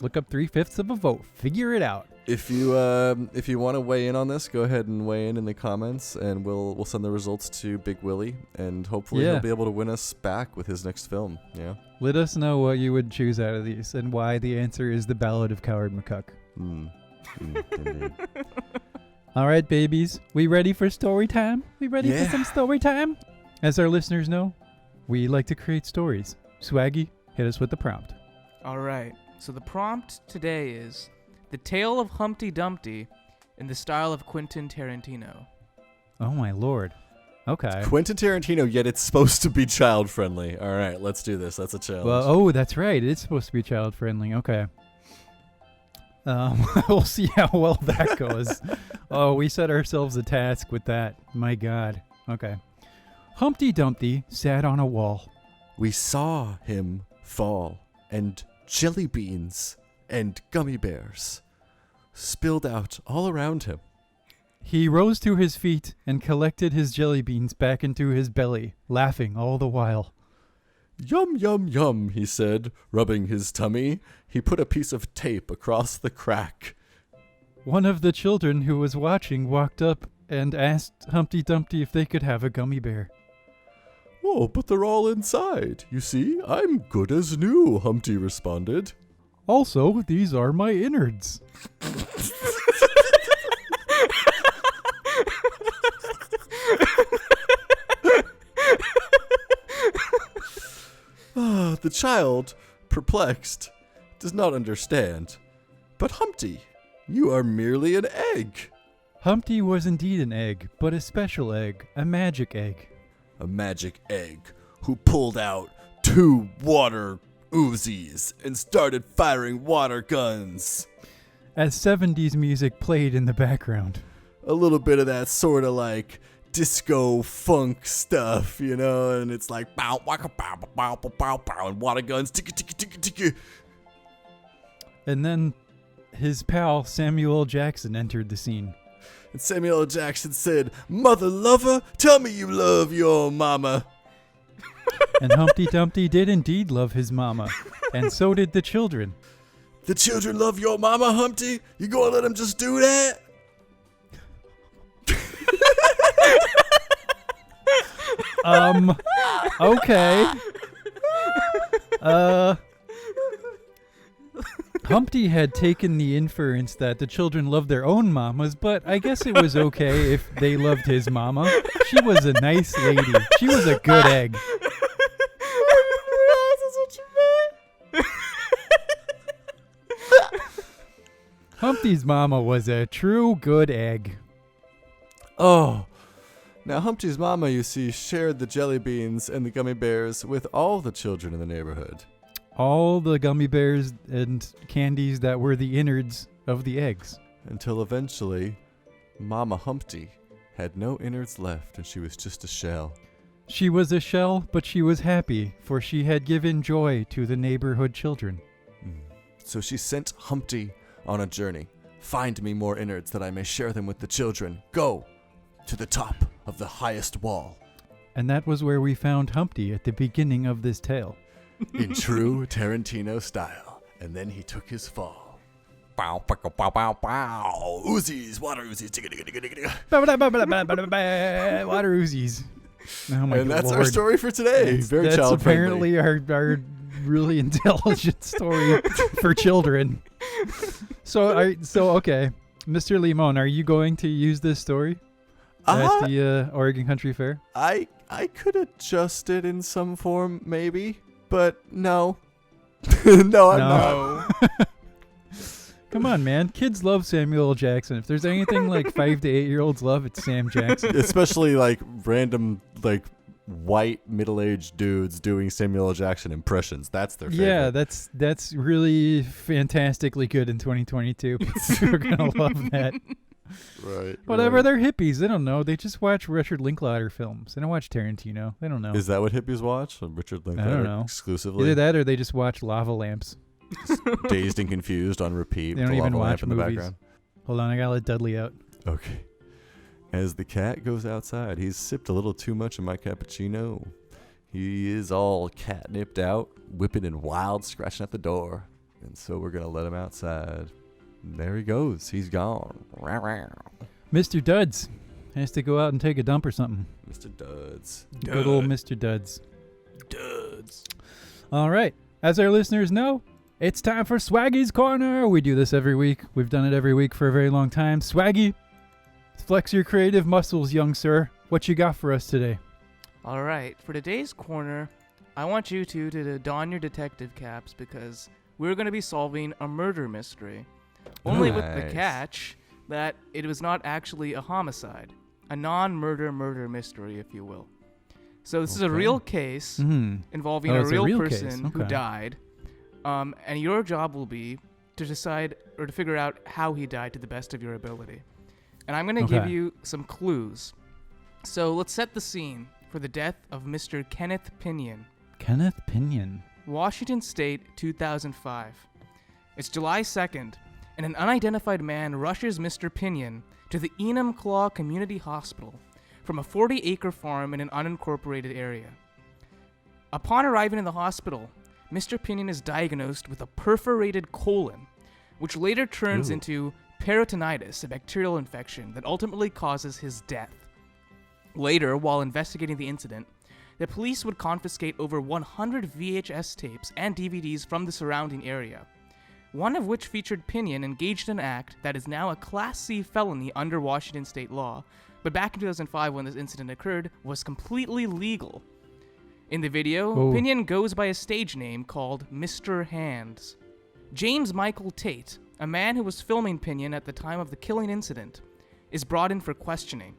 A: Look up 3/5 of a vote. Figure it out.
B: if you want to weigh in on this, go ahead and weigh in the comments, and we'll send the results to Big Willie, and hopefully he'll be able to win us back with his next film. Yeah.
A: Let us know what you would choose out of these and why the answer is The Ballad of Coward McCuck.
B: Indeed.
A: All right, babies. We ready for story time? We ready for some story time? As our listeners know, we like to create stories. Swaggy, hit us with the prompt.
C: All right. So the prompt today is The Tale of Humpty Dumpty in the style of Quentin Tarantino.
A: Oh, my Lord. Okay.
B: Quentin Tarantino, yet it's supposed to be child friendly. All right, let's do this. That's a challenge.
A: Well, that's right. It is supposed to be child friendly. Okay. We'll see how well that goes. Oh, we set ourselves a task with that. My God. Okay. Humpty Dumpty sat on a wall.
B: We saw him fall, and jelly beans and gummy bears spilled out all around him.
A: He rose to his feet and collected his jelly beans back into his belly, laughing all the while.
B: Yum, yum, yum, he said, rubbing his tummy. He put a piece of tape across the crack.
A: One of the children who was watching walked up and asked Humpty Dumpty if they could have a gummy bear.
B: Oh, but they're all inside. You see, I'm good as new, Humpty responded.
A: Also, these are my innards.
B: The child, perplexed, does not understand. But Humpty, you are merely an egg.
A: Humpty was indeed an egg, but a special egg, a magic egg.
B: A magic egg who pulled out 2 water Uzis and started firing water guns.
A: As 70s music played in the background.
B: A little bit of that sort of like disco funk stuff, you know, and it's like bow, waka, bow, bow, bow, bow, bow, and water guns, ticka, ticka, ticka, ticka.
A: And then his pal Samuel L. Jackson entered the scene.
B: And Samuel L. Jackson said, "Mother lover, tell me you love your mama."
A: And Humpty Dumpty did indeed love his mama, and so did the children.
B: The children love your mama, Humpty? You gonna let them just do that?
A: Okay. Humpty had taken the inference that the children loved their own mamas, but I guess it was okay if they loved his mama. She was a nice lady. She was a good egg. Humpty's mama was a true good egg.
B: Oh. Now, Humpty's mama, you see, shared the jelly beans and the gummy bears with all the children in the neighborhood.
A: All the gummy bears and candies that were the innards of the eggs.
B: Until eventually, Mama Humpty had no innards left and she was just a shell.
A: She was a shell, but she was happy, for she had given joy to the neighborhood children.
B: So she sent Humpty on a journey. Find me more innards that I may share them with the children. Go to the top of the highest wall.
A: And that was where we found Humpty at the beginning of this tale.
B: In true Tarantino style. And then he took his fall. Bow, bow, bow, bow, bow. Uzis, water Uzis.
A: Water Uzis. Oh my
B: And that's
A: Lord.
B: our story for today. Very
A: That's
B: child
A: apparently our really intelligent story for children. So okay, Mr. Limon, are you going to use this story at the Oregon Country Fair?
B: I could adjust it in some form, maybe, but no. No, I'm not.
A: Come on, man. Kids love Samuel L. Jackson. If there's anything like 5 to 8 year olds love, it's Sam Jackson.
B: Especially like random like white middle-aged dudes doing Samuel L. Jackson impressions. That's their favorite.
A: Yeah, that's really fantastically good in 2022. We're gonna love that.
B: Right.
A: Whatever,
B: right.
A: they're hippies. They don't know. They just watch Richard Linklater films. They don't watch Tarantino. They don't know.
B: Is that what hippies watch? Richard Linklater
A: I don't know.
B: exclusively?
A: Either that or they just watch Lava Lamps.
B: Dazed and Confused on repeat.
A: They
B: with
A: don't
B: the
A: even
B: lava lamp
A: watch
B: in the
A: movies.
B: background.
A: Hold on, I gotta let Dudley out.
B: Okay. As the cat goes outside, he's sipped a little too much of my cappuccino. He is all catnipped out, whipping and wild, scratching at the door. And so we're going to let him outside. And there he goes. He's gone.
A: Mr. Duds has to go out and take a dump or something.
B: Mr. Duds.
A: Good old Mr. Duds.
C: Duds.
A: All right. As our listeners know, it's time for Swaggys Corner. We do this every week. We've done it every week for a very long time. Swaggy, flex your creative muscles, young sir. What you got for us today?
C: All right, for today's corner, I want you two to don your detective caps because we're going to be solving a murder mystery. Only with the
B: Nice.
C: catch that it was not actually a homicide, a non-murder murder mystery, if you will. So this is a
B: Okay.
C: real case involving
A: Oh,
C: a
A: it's a
C: real
A: real
C: person
A: case.
C: who
A: Okay.
C: died, and your job will be to decide or to figure out how he died to the best of your ability. And I'm going to give
A: Okay.
C: you some clues. So let's set the scene for the death of Mr. Kenneth Pinion.
A: Kenneth Pinion.
C: Washington State, 2005. It's July 2nd, and an unidentified man rushes Mr. Pinion to the Enumclaw Community Hospital from a 40-acre farm in an unincorporated area. Upon arriving in the hospital, Mr. Pinion is diagnosed with a perforated colon, which later turns
B: Ooh.
C: into peritonitis, a bacterial infection that ultimately causes his death. Later, while investigating the incident, the police would confiscate over 100 VHS tapes and DVDs from the surrounding area, one of which featured Pinion engaged in an act that is now a Class C felony under Washington state law, but back in 2005 when this incident occurred, was completely legal. In the video,
A: Oh.
C: Pinion goes by a stage name called Mr. Hands. James Michael Tate, a man who was filming Pinion at the time of the killing incident, is brought in for questioning.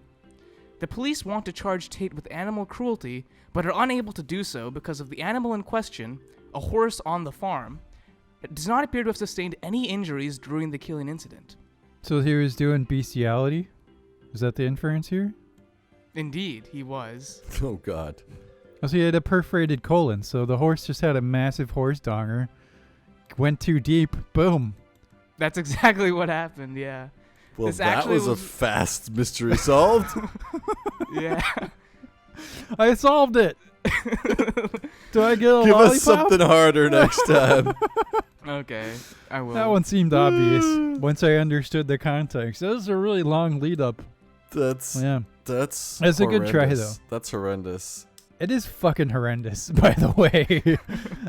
C: The police want to charge Tate with animal cruelty, but are unable to do so because of the animal in question, a horse on the farm, does not appear to have sustained any injuries during the killing incident.
A: So he was doing bestiality? Is that the inference here?
C: Indeed, he was.
B: Oh, God.
A: Oh, so he had a perforated colon, so the horse just had a massive horse donger, went too deep, boom.
C: That's exactly what happened, yeah.
B: Well,
C: This
B: that
C: actually
B: was a
C: was-
B: fast mystery solved.
C: Yeah.
A: I solved it! Do I get a
B: Give
A: lollipop?
B: us something harder next time.
C: Okay, I will.
A: That one seemed obvious once I understood the context. That was a really long lead up.
B: That's
A: Yeah.
B: That's
A: a good try,
B: horrendous. That's horrendous.
A: It is fucking horrendous, by the way.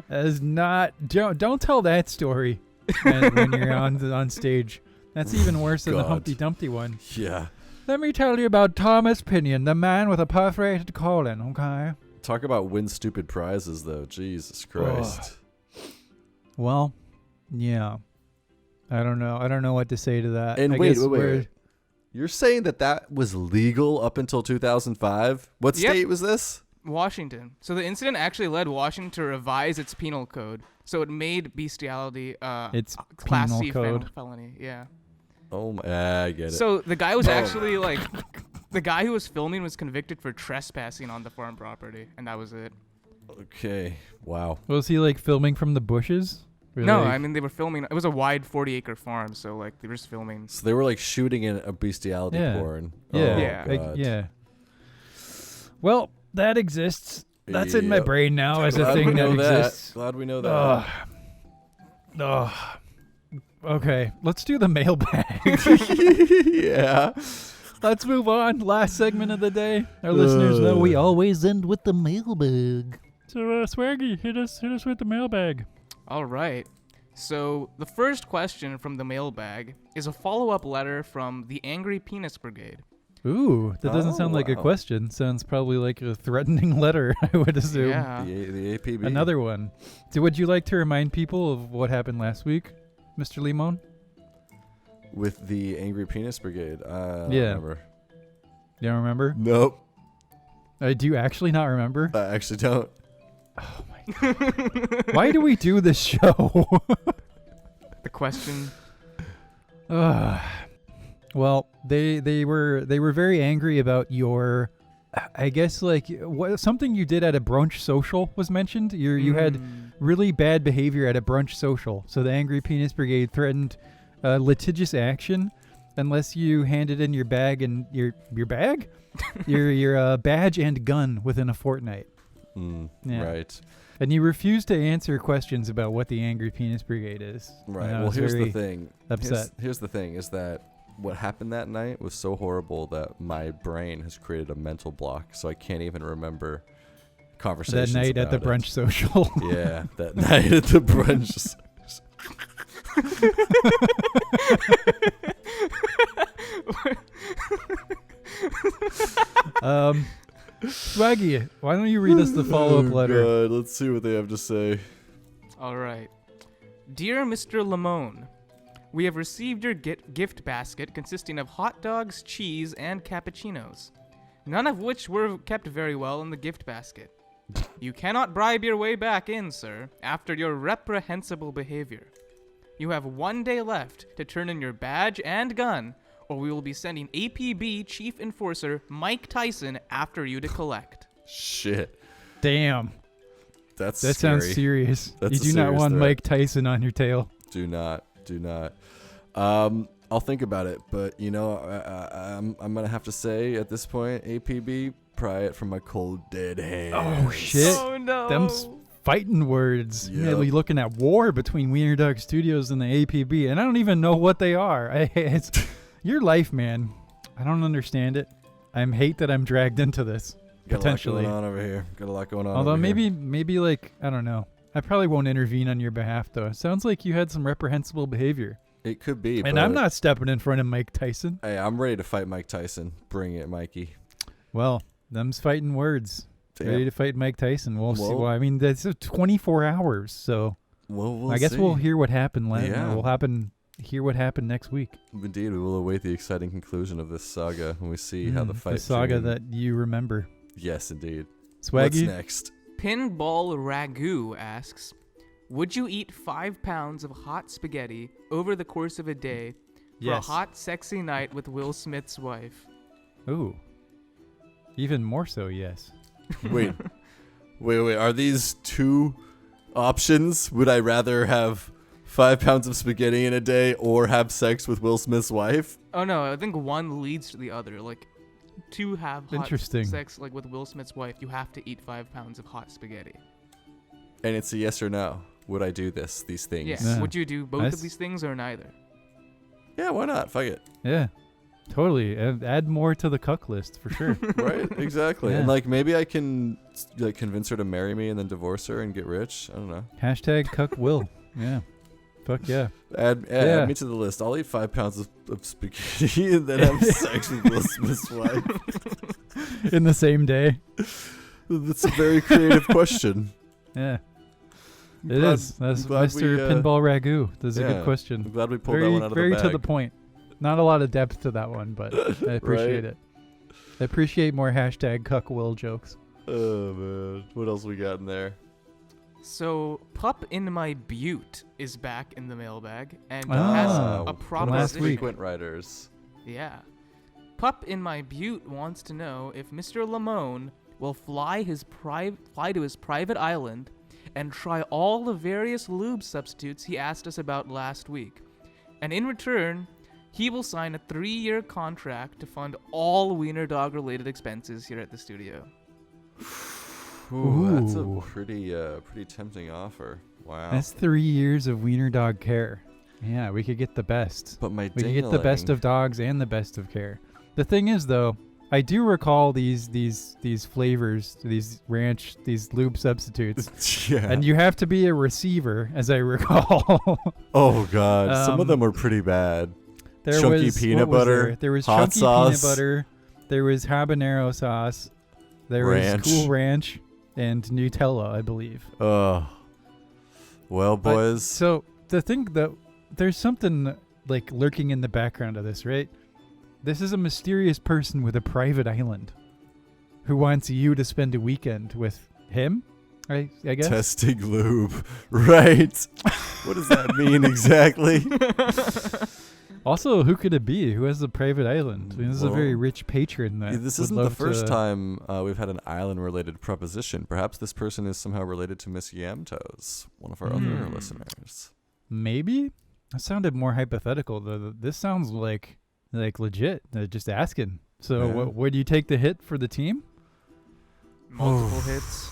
A: As not don't tell that story when you're on stage. That's even worse than the
B: God.
A: Humpty Dumpty one.
B: Yeah.
A: Let me tell you about Thomas Pinion, the man with a perforated colon, okay?
B: Talk about win stupid prizes, though. Jesus Christ.
A: Well, yeah. I don't know what to say to that.
B: And
A: I
B: wait.
A: guess we're-
B: You're saying that was legal up until 2005? What
C: Yep.
B: state was this?
C: Washington. So the incident actually led Washington to revise its penal code. So it made bestiality
A: It's
C: class
A: penal
C: C
A: code.
C: felony. Yeah.
B: Oh my, I get it.
C: So the guy was
B: Oh.
C: actually like, the guy who was filming was convicted for trespassing on the farm property, and that was it.
B: Okay. Wow.
A: Was he like filming from the bushes? Or,
C: No,
A: like-
C: I mean they were filming. It was a wide 40-acre farm, so like they were just filming.
B: So they were like shooting in a bestiality
A: Yeah.
B: porn.
A: Yeah.
B: Oh,
C: Yeah.
B: God.
A: yeah. Well, that exists. That's in my
B: Yep.
A: brain now as a
B: Glad we
A: thing that
B: know
A: exists.
B: Glad we know that.
A: Ugh. Ugh. Okay, let's do the mailbag.
B: Yeah.
A: Let's move on. Last segment of the day. Our listeners know we always end with the mailbag. So, Swaggy, hit us with the mailbag.
C: All right. So the first question from the mailbag is a follow-up letter from the Angry Penis Brigade.
A: Ooh, that doesn't
B: Oh,
A: sound like a
B: wow.
A: question. Sounds probably like a threatening letter, I would assume.
C: Yeah.
B: The APB.
A: Another one. So would you like to remind people of what happened last week, Mr. Limon?
B: With the Angry Penis Brigade. I don't
A: Yeah.
B: remember.
A: You don't remember?
B: Nope.
A: Do you actually not remember?
B: I actually don't.
A: Oh my god. Why do we do this show?
C: The question.
A: Well, they were very angry about your, I guess, like something you did at a brunch social was mentioned. You had really bad behavior at a brunch social, so the Angry Penis Brigade threatened litigious action unless you handed in your bag and your bag, your badge and gun within a fortnight. Yeah.
B: Right.
A: And you refused to answer questions about what the Angry Penis Brigade is.
B: Right.
A: And I
B: Well,
A: was
B: here's the
A: very
B: thing.
A: upset.
B: Here's the thing is that what happened that night was so horrible that my brain has created a mental block, so I can't even remember conversations
A: That night at the
B: about
A: brunch social.
B: it. Yeah, that night at the brunch.
A: Swaggy, why don't you read us the follow-up letter?
B: God, let's see what they have to say.
C: All right. Dear Mr. Limon, we have received your gift basket consisting of hot dogs, cheese, and cappuccinos, none of which were kept very well in the gift basket. You cannot bribe your way back in, sir, after your reprehensible behavior. You have 1 day left to turn in your badge and gun, or we will be sending APB Chief Enforcer Mike Tyson after you to collect.
B: Shit.
A: Damn,
B: That's
A: that
B: scary.
A: sounds serious.
B: That's
A: You
B: a
A: do not
B: serious
A: want
B: threat.
A: Mike Tyson on your tail.
B: Do not. I'll think about it, but you know, I'm gonna have to say at this point, APB, pry it from my cold dead hands.
A: Oh shit!
C: Oh no!
A: Them's fighting words.
B: Yep.
A: Really looking at war between Wiener Dog Studios and the APB, and I don't even know what they are. It's your life, man. I don't understand it. I hate that I'm dragged into this.
B: Got
A: potentially.
B: a lot going on over here. Got a lot going on.
A: Although
B: over here.
A: maybe like I don't know. I probably won't intervene on your behalf though. It sounds like you had some reprehensible behavior,
B: It could be.
A: and
B: but
A: I'm not stepping in front of Mike Tyson.
B: Hey, I'm ready to fight Mike Tyson. Bring it, Mikey.
A: Well, them's fighting words.
B: Damn.
A: Ready to fight Mike Tyson. We'll see.
B: Well-
A: Well, I mean, that's 24 hours, so
B: Well, we'll
A: I guess
B: see.
A: we'll hear what happened.
B: Yeah.
A: Hear what happened next week.
B: Indeed, we will await the exciting conclusion of this saga when we see how the fight.
A: The saga
B: between-
A: that you remember.
B: Yes, indeed.
A: Swaggy.
B: What's next?
C: Pinball Ragu asks, Would you eat 5 pounds of hot spaghetti over the course of a day for a hot, sexy night with Will Smith's wife?
A: Ooh. Even more so, yes.
B: Wait. Are these two options? Would I rather have 5 pounds of spaghetti in a day or have sex with Will Smith's wife?
C: Oh, no. I think one leads to the other. Like, to have hot sex like with Will Smith's wife, you have to eat 5 pounds of hot spaghetti.
B: And it's a yes or no. Would I do these things?
C: Yeah. Would you do both of these things or neither?
B: Yeah, why not? Fuck it.
A: Yeah. Totally. Add more to the cuck list for sure.
B: Right, exactly.
A: Yeah.
B: And like maybe I can like convince her to marry me and then divorce her and get rich. I don't know.
A: Hashtag cuck will. Yeah. Fuck yeah.
B: Add me to the list. I'll eat 5 pounds of spaghetti and then have sex with Will Smith's wife.
A: In the same day.
B: That's a very creative question.
A: Yeah. It is. That's Mr. Pinball Ragu. That's a good question.
B: I'm glad we pulled that one out of the bag.
A: Very to the point. Not a lot of depth to that one, but I appreciate it. I appreciate more hashtag cuck will jokes.
B: Oh, man. What else we got in there?
C: So, PopInMyBeaut is back in the mailbag and has a proposition.
B: Frequent writers.
C: Yeah. PopInMyBeaut wants to know if Mr. Limon will fly to his private island and try all the various lube substitutes he asked us about last week. And in return, he will sign a 3-year contract to fund all Wiener Dog related expenses here at the studio.
B: Ooh, that's a pretty tempting offer. Wow.
A: That's 3 years of Wiener Dog care. Yeah, we could get the best.
B: But we
A: could get the best of dogs and the best of care. The thing is, though, I do recall these flavors, these lube substitutes.
B: Yeah.
A: And you have to be a receiver, as I recall.
B: Oh God, some of them were pretty bad.
A: There
B: chunky
A: was
B: peanut butter.
A: There was
B: hot
A: chunky
B: sauce,
A: peanut butter. There was habanero sauce. There
B: ranch.
A: was Cool Ranch and Nutella, I believe.
B: Oh. Well, boys.
A: So the thing that there's something like lurking in the background of this, right? This is a mysterious person with a private island who wants you to spend a weekend with him, I guess.
B: Testing lube. Right. What does that mean exactly?
A: Also, who could it be? Who has a private island? I mean, this is a very rich patron.
B: This isn't the first time we've had an island-related proposition. Perhaps this person is somehow related to Miss Yamtoes, one of our other listeners.
A: Maybe? That sounded more hypothetical. This sounds like legit. Just asking. So, would you take the hit for the team?
C: Multiple hits.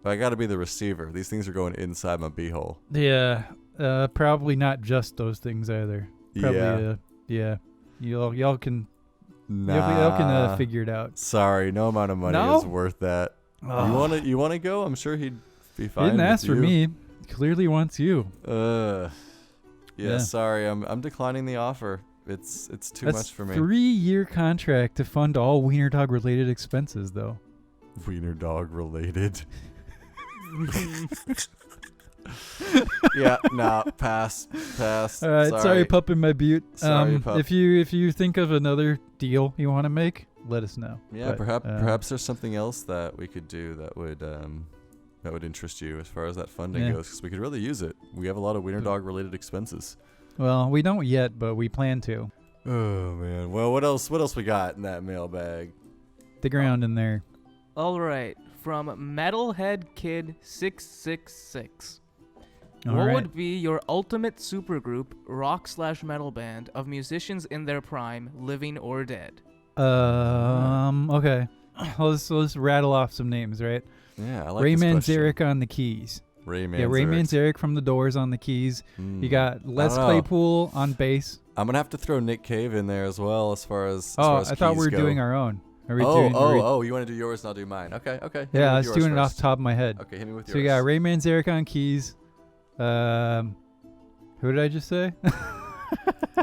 B: I got to be the receiver. These things are going inside my beehole.
A: Yeah. Probably not just those things either. Probably,
B: yeah.
A: Y'all can.
B: Nah.
A: Y'all can figure it out.
B: Sorry, no amount of money is worth that. You wanna go? I'm sure he'd be fine.
A: He didn't ask
B: with
A: for
B: you.
A: me. Clearly wants you.
B: Yeah. Sorry, I'm declining the offer. It's too much for me.
A: 3-year contract to fund all Wiener Dog related expenses, though.
B: Wiener Dog related. Yeah, pass.
A: All right, sorry, PopInMyBeaut.
B: Sorry, pup.
A: If you think of another deal you want to make, let us know.
B: Yeah, perhaps there's something else that we could do that would interest you as far as that funding goes, because we could really use it. We have a lot of Wiener Dog related expenses.
A: Well, we don't yet, but we plan to.
B: Oh man. Well, what else we got in that mailbag?
A: Dig around in there.
C: All right, from Metalhead Kid 666.
A: All
C: what
A: right.
C: would be your ultimate supergroup, rock/metal band of musicians in their prime, living or dead?
A: Okay. Let's rattle off some names, right?
B: Yeah, I like
A: Ray
B: this question.
A: Manzarek on the keys.
B: Ray
A: Manzarek from The Doors on the keys. You got Les Claypool on bass.
B: I'm gonna have to throw Nick Cave in there as well, as far as
A: I thought we were
B: go.
A: doing our own. Are we
B: you want to do yours and I'll do mine. Okay.
A: Yeah, I was doing it off the top of my head.
B: Okay, hit me with yours.
A: So you got Ray Manzarek on keys. Who did I just say?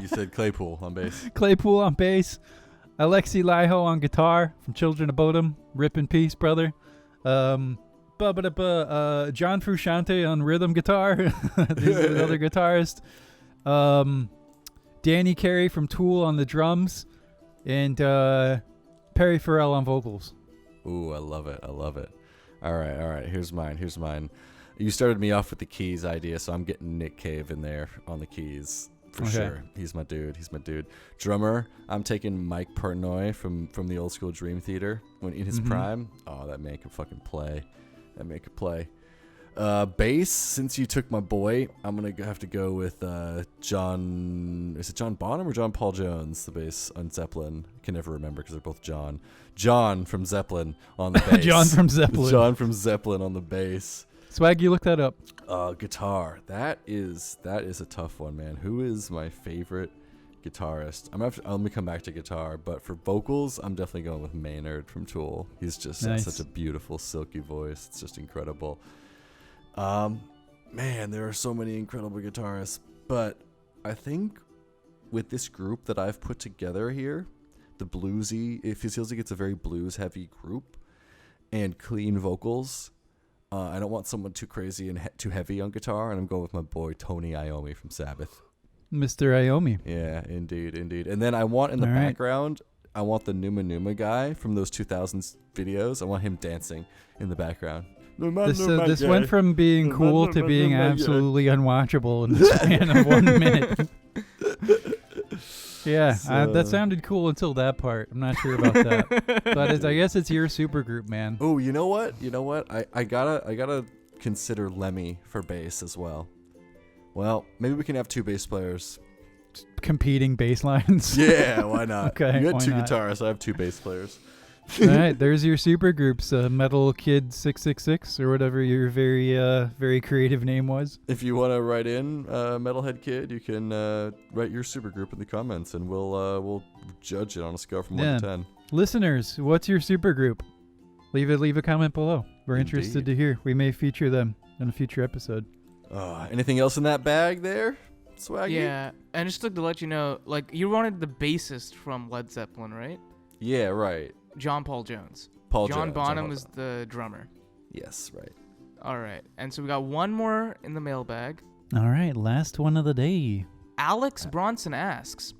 B: You said Claypool on bass.
A: Claypool on bass. Alexi Laiho on guitar from Children of Bodom. Rip in peace, brother. John Frusciante on rhythm guitar. This is another guitarist. Danny Carey from Tool on the drums. And Perry Farrell on vocals.
B: Ooh, I love it. All right. Here's mine. You started me off with the keys idea, so I'm getting Nick Cave in there on the keys for sure. He's my dude. Drummer, I'm taking Mike Portnoy from the old school Dream Theater when in his prime. Oh, that man can fucking play. Bass, since you took my boy, I'm gonna have to go with John. Is it John Bonham or John Paul Jones? The bass on Zeppelin. I can never remember because they're both John. John from Zeppelin on the bass.
A: John from Zeppelin on
B: the bass.
A: Swag, you look that up.
B: Guitar. That is a tough one, man. Who is my favorite guitarist? Let me come back to guitar, but for vocals, I'm definitely going with Maynard from Tool. He's just has such a beautiful, silky voice. It's just incredible. Man, there are so many incredible guitarists, but I think with this group that I've put together here, the bluesy, it feels like it's a very blues-heavy group and clean vocals. I don't want someone too crazy and too heavy on guitar, and I'm going with my boy Tony Iommi from Sabbath.
A: Mr. Iommi.
B: Yeah, indeed. And then I want in the background, I want the Numa Numa guy from those 2000s videos. I want him dancing in the background.
A: This went from being cool to being absolutely unwatchable in the span of 1 minute. Yeah, that sounded cool until that part. I'm not sure about that, but I guess it's your super group, man.
B: Oh, you know what? I gotta consider Lemmy for bass as well. Well, maybe we can have 2 bass players.
A: Competing bass lines.
B: Yeah, why not?
A: Okay,
B: you had 2 guitarists. I have 2 bass players.
A: All right, there's your super groups, Metal Kid 666 or whatever your very creative name was.
B: If you want to write in Metalhead Kid, you can write your super group in the comments, and we'll judge it on a scale from 1 to 10.
A: Listeners, what's your super group? Leave a comment below. We're interested to hear. We may feature them in a future episode.
B: Anything else in that bag there, Swaggy?
C: Yeah, and just to let you know, you wanted the bassist from Led Zeppelin, right?
B: Yeah, right.
C: John Paul Jones.
B: John
C: Bonham was the drummer.
B: Yes, right.
C: All right. And so we got one more in the mailbag.
A: All right, last one of the day.
C: Alex Bronson asks,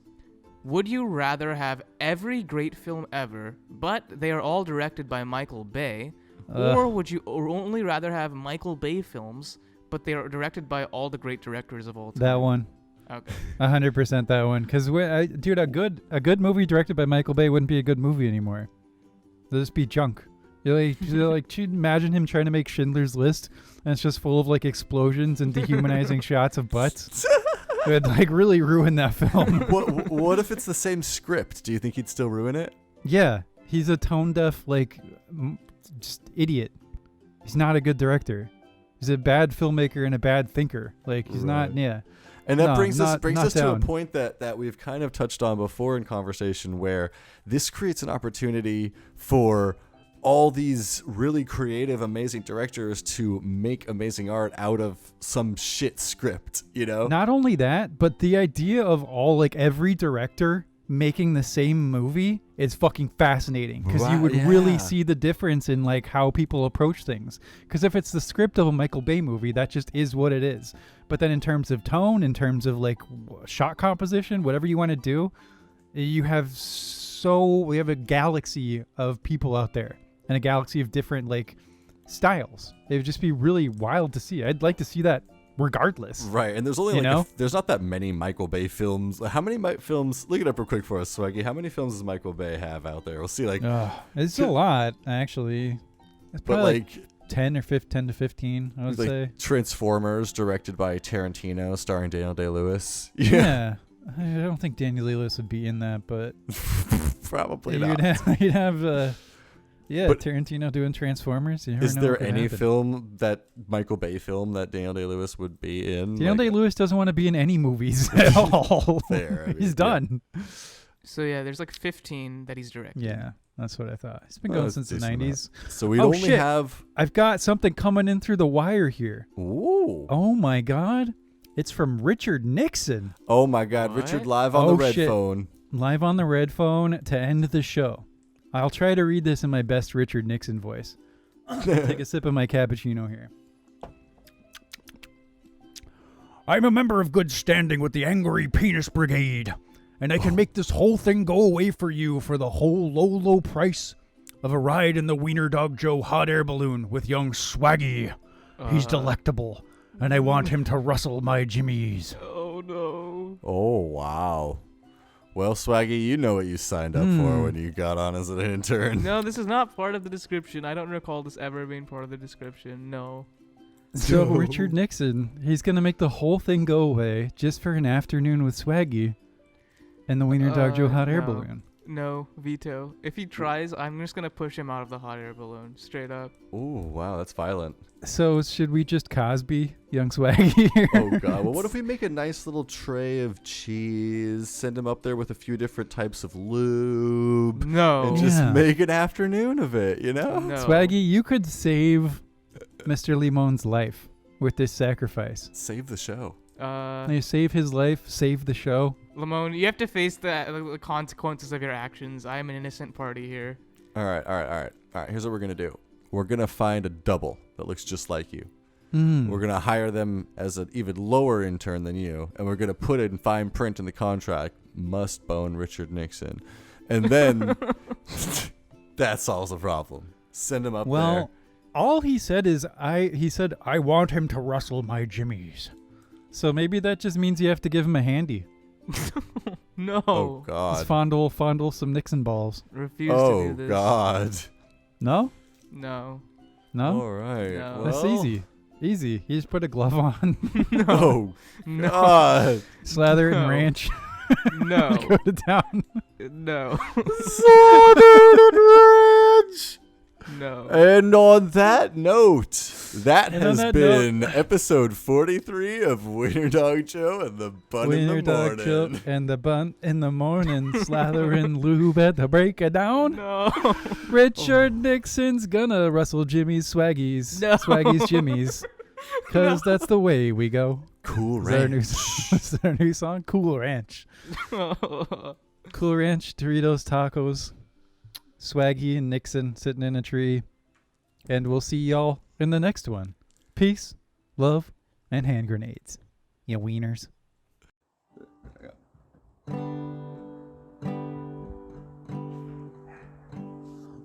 C: would you rather have every great film ever, but they are all directed by Michael Bay, or would you only rather have Michael Bay films, but they are directed by all the great directors of all time?
A: That one.
C: Okay.
A: 100% that one. Because, dude, a good movie directed by Michael Bay wouldn't be a good movie anymore. It'll just be junk. You'd imagine him trying to make Schindler's List, and it's just full of explosions and dehumanizing shots of butts. It would really ruin that film.
B: What if it's the same script? Do you think he'd still ruin it?
A: Yeah, he's a tone deaf just idiot. He's not a good director. He's a bad filmmaker and a bad thinker. He's not. Yeah.
B: And that brings us to a point that we've kind of touched on before in conversation, where this creates an opportunity for all these really creative, amazing directors to make amazing art out of some shit script, Not
A: only that, but the idea of every director making the same movie is fucking fascinating, because you would really see the difference in how people approach things. Because if it's the script of a Michael Bay movie, that just is what it is. But then in terms of tone, in terms of shot composition, whatever you want to do, we have a galaxy of people out there, and a galaxy of different styles. It would just be really wild to see. I'd like to see that regardless.
B: Right, and there's only there's not that many Michael Bay films. How many films? Look it up real quick for us, Swaggy. How many films does Michael Bay have out there? We'll see.
A: It's a lot, actually. It's probably 10 to 15, I would say.
B: Transformers, directed by Tarantino, starring Daniel Day-Lewis.
A: Yeah. I don't think Daniel Day-Lewis would be in that, but
B: probably not.
A: You'd have Tarantino doing Transformers.
B: Is there any film Michael Bay film that Daniel Day-Lewis would be in?
A: Daniel Day-Lewis doesn't want to be in any movies at all.
B: Fair.
A: He's done.
C: So yeah, there's 15 that he's directed.
A: Yeah, that's what I thought. He's been going since the 90s.
B: So we only have...
A: I've got something coming in through the wire here.
B: Ooh.
A: Oh my God. It's from Richard Nixon.
B: Oh my God. What? Richard live on the red phone.
A: Live on the red phone to end the show. I'll try to read this in my best Richard Nixon voice. Take a sip of my cappuccino here. I'm a member of good standing with the Angry Penis Brigade, and I can make this whole thing go away for you for the whole low price of a ride in the Wiener Dog Joe hot air balloon with young Swaggy. He's delectable, and I want him to rustle my jimmies.
C: Oh no.
B: Oh, wow. Well, Swaggy, you know what you signed up for when you got on as an intern.
C: No, this is not part of the description. I don't recall this ever being part of the description. No.
A: So Richard Nixon, he's gonna make the whole thing go away just for an afternoon with Swaggy and the Wiener Dog Joe hot air
C: no.
A: balloon.
C: No, veto. If he tries, I'm just gonna push him out of the hot air balloon. Straight up.
B: Ooh, wow, that's violent.
A: So should we just Cosby young Swaggy here?
B: Oh, God. Well, what if we make a nice little tray of cheese, send him up there with a few different types of lube,
C: No.
B: and just
A: Yeah.
B: make an afternoon of it, you know?
C: No.
A: Swaggy, you could save Mr. Limon's life with this sacrifice.
B: Save the show.
A: You save his life, save the show.
C: Limon, you have to face the consequences of your actions. I am an innocent party here.
B: All right. Here's what we're going to do. We're going to find a double that looks just like you.
A: Mm.
B: We're going to hire them as an even lower intern than you, and we're going to put it in fine print in the contract, must bone Richard Nixon. And then that solves the problem. Send him up there.
A: Well, all he said is, I want him to rustle my jimmies. So maybe that just means you have to give him a handy.
C: No.
B: Oh,
A: Just
B: God.
A: fondle some Nixon balls.
C: Refuse to
B: Oh,
C: do this.
B: God.
A: No?
C: No.
A: No?
B: All right.
C: No.
A: That's
B: well-
A: easy. Easy. You just put a glove on,
B: Oh,
C: No.
B: God.
A: slather it in
C: No.
A: ranch,
C: No.
A: go to town.
C: No. No.
B: And on that note, that
A: And on
B: has
A: that
B: been episode 43 of Wiener Dog Joe and the Bun
A: Wiener
B: in the
A: dog
B: Morning.
A: chip and the bun in the morning, slather in lube at the break it down.
C: No.
A: Richard Nixon's gonna rustle Jimmy's Swaggies.
C: No.
A: Swaggies Jimmy's. Because that's the way we go.
B: Cool
A: Is that our new,
B: Ranch.
A: is that our new song? Cool Ranch. Cool Ranch, Doritos, tacos, Swaggy and Nixon sitting in a tree. And we'll see y'all in the next one. Peace, love, and hand grenades. You wieners.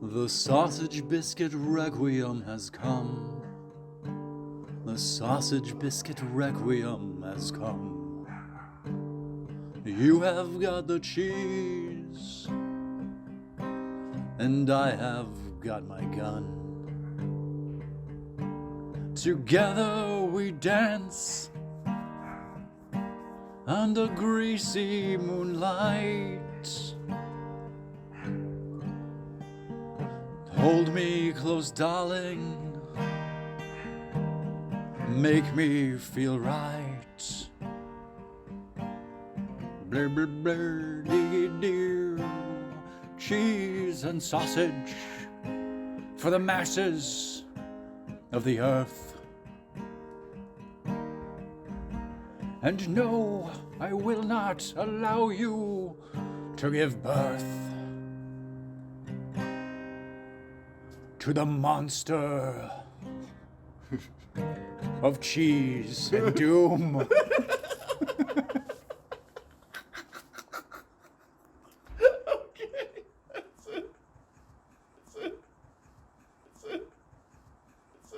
D: The sausage biscuit requiem has come. The sausage biscuit requiem has come. You have got the cheese, and I have got my gun. Together we dance under greasy moonlight. Hold me close, darling. Make me feel right. Blur, blur, blur, diggy, dear. Cheese and sausage for the masses of the earth. And no, I will not allow you to give birth to the monster of cheese and doom.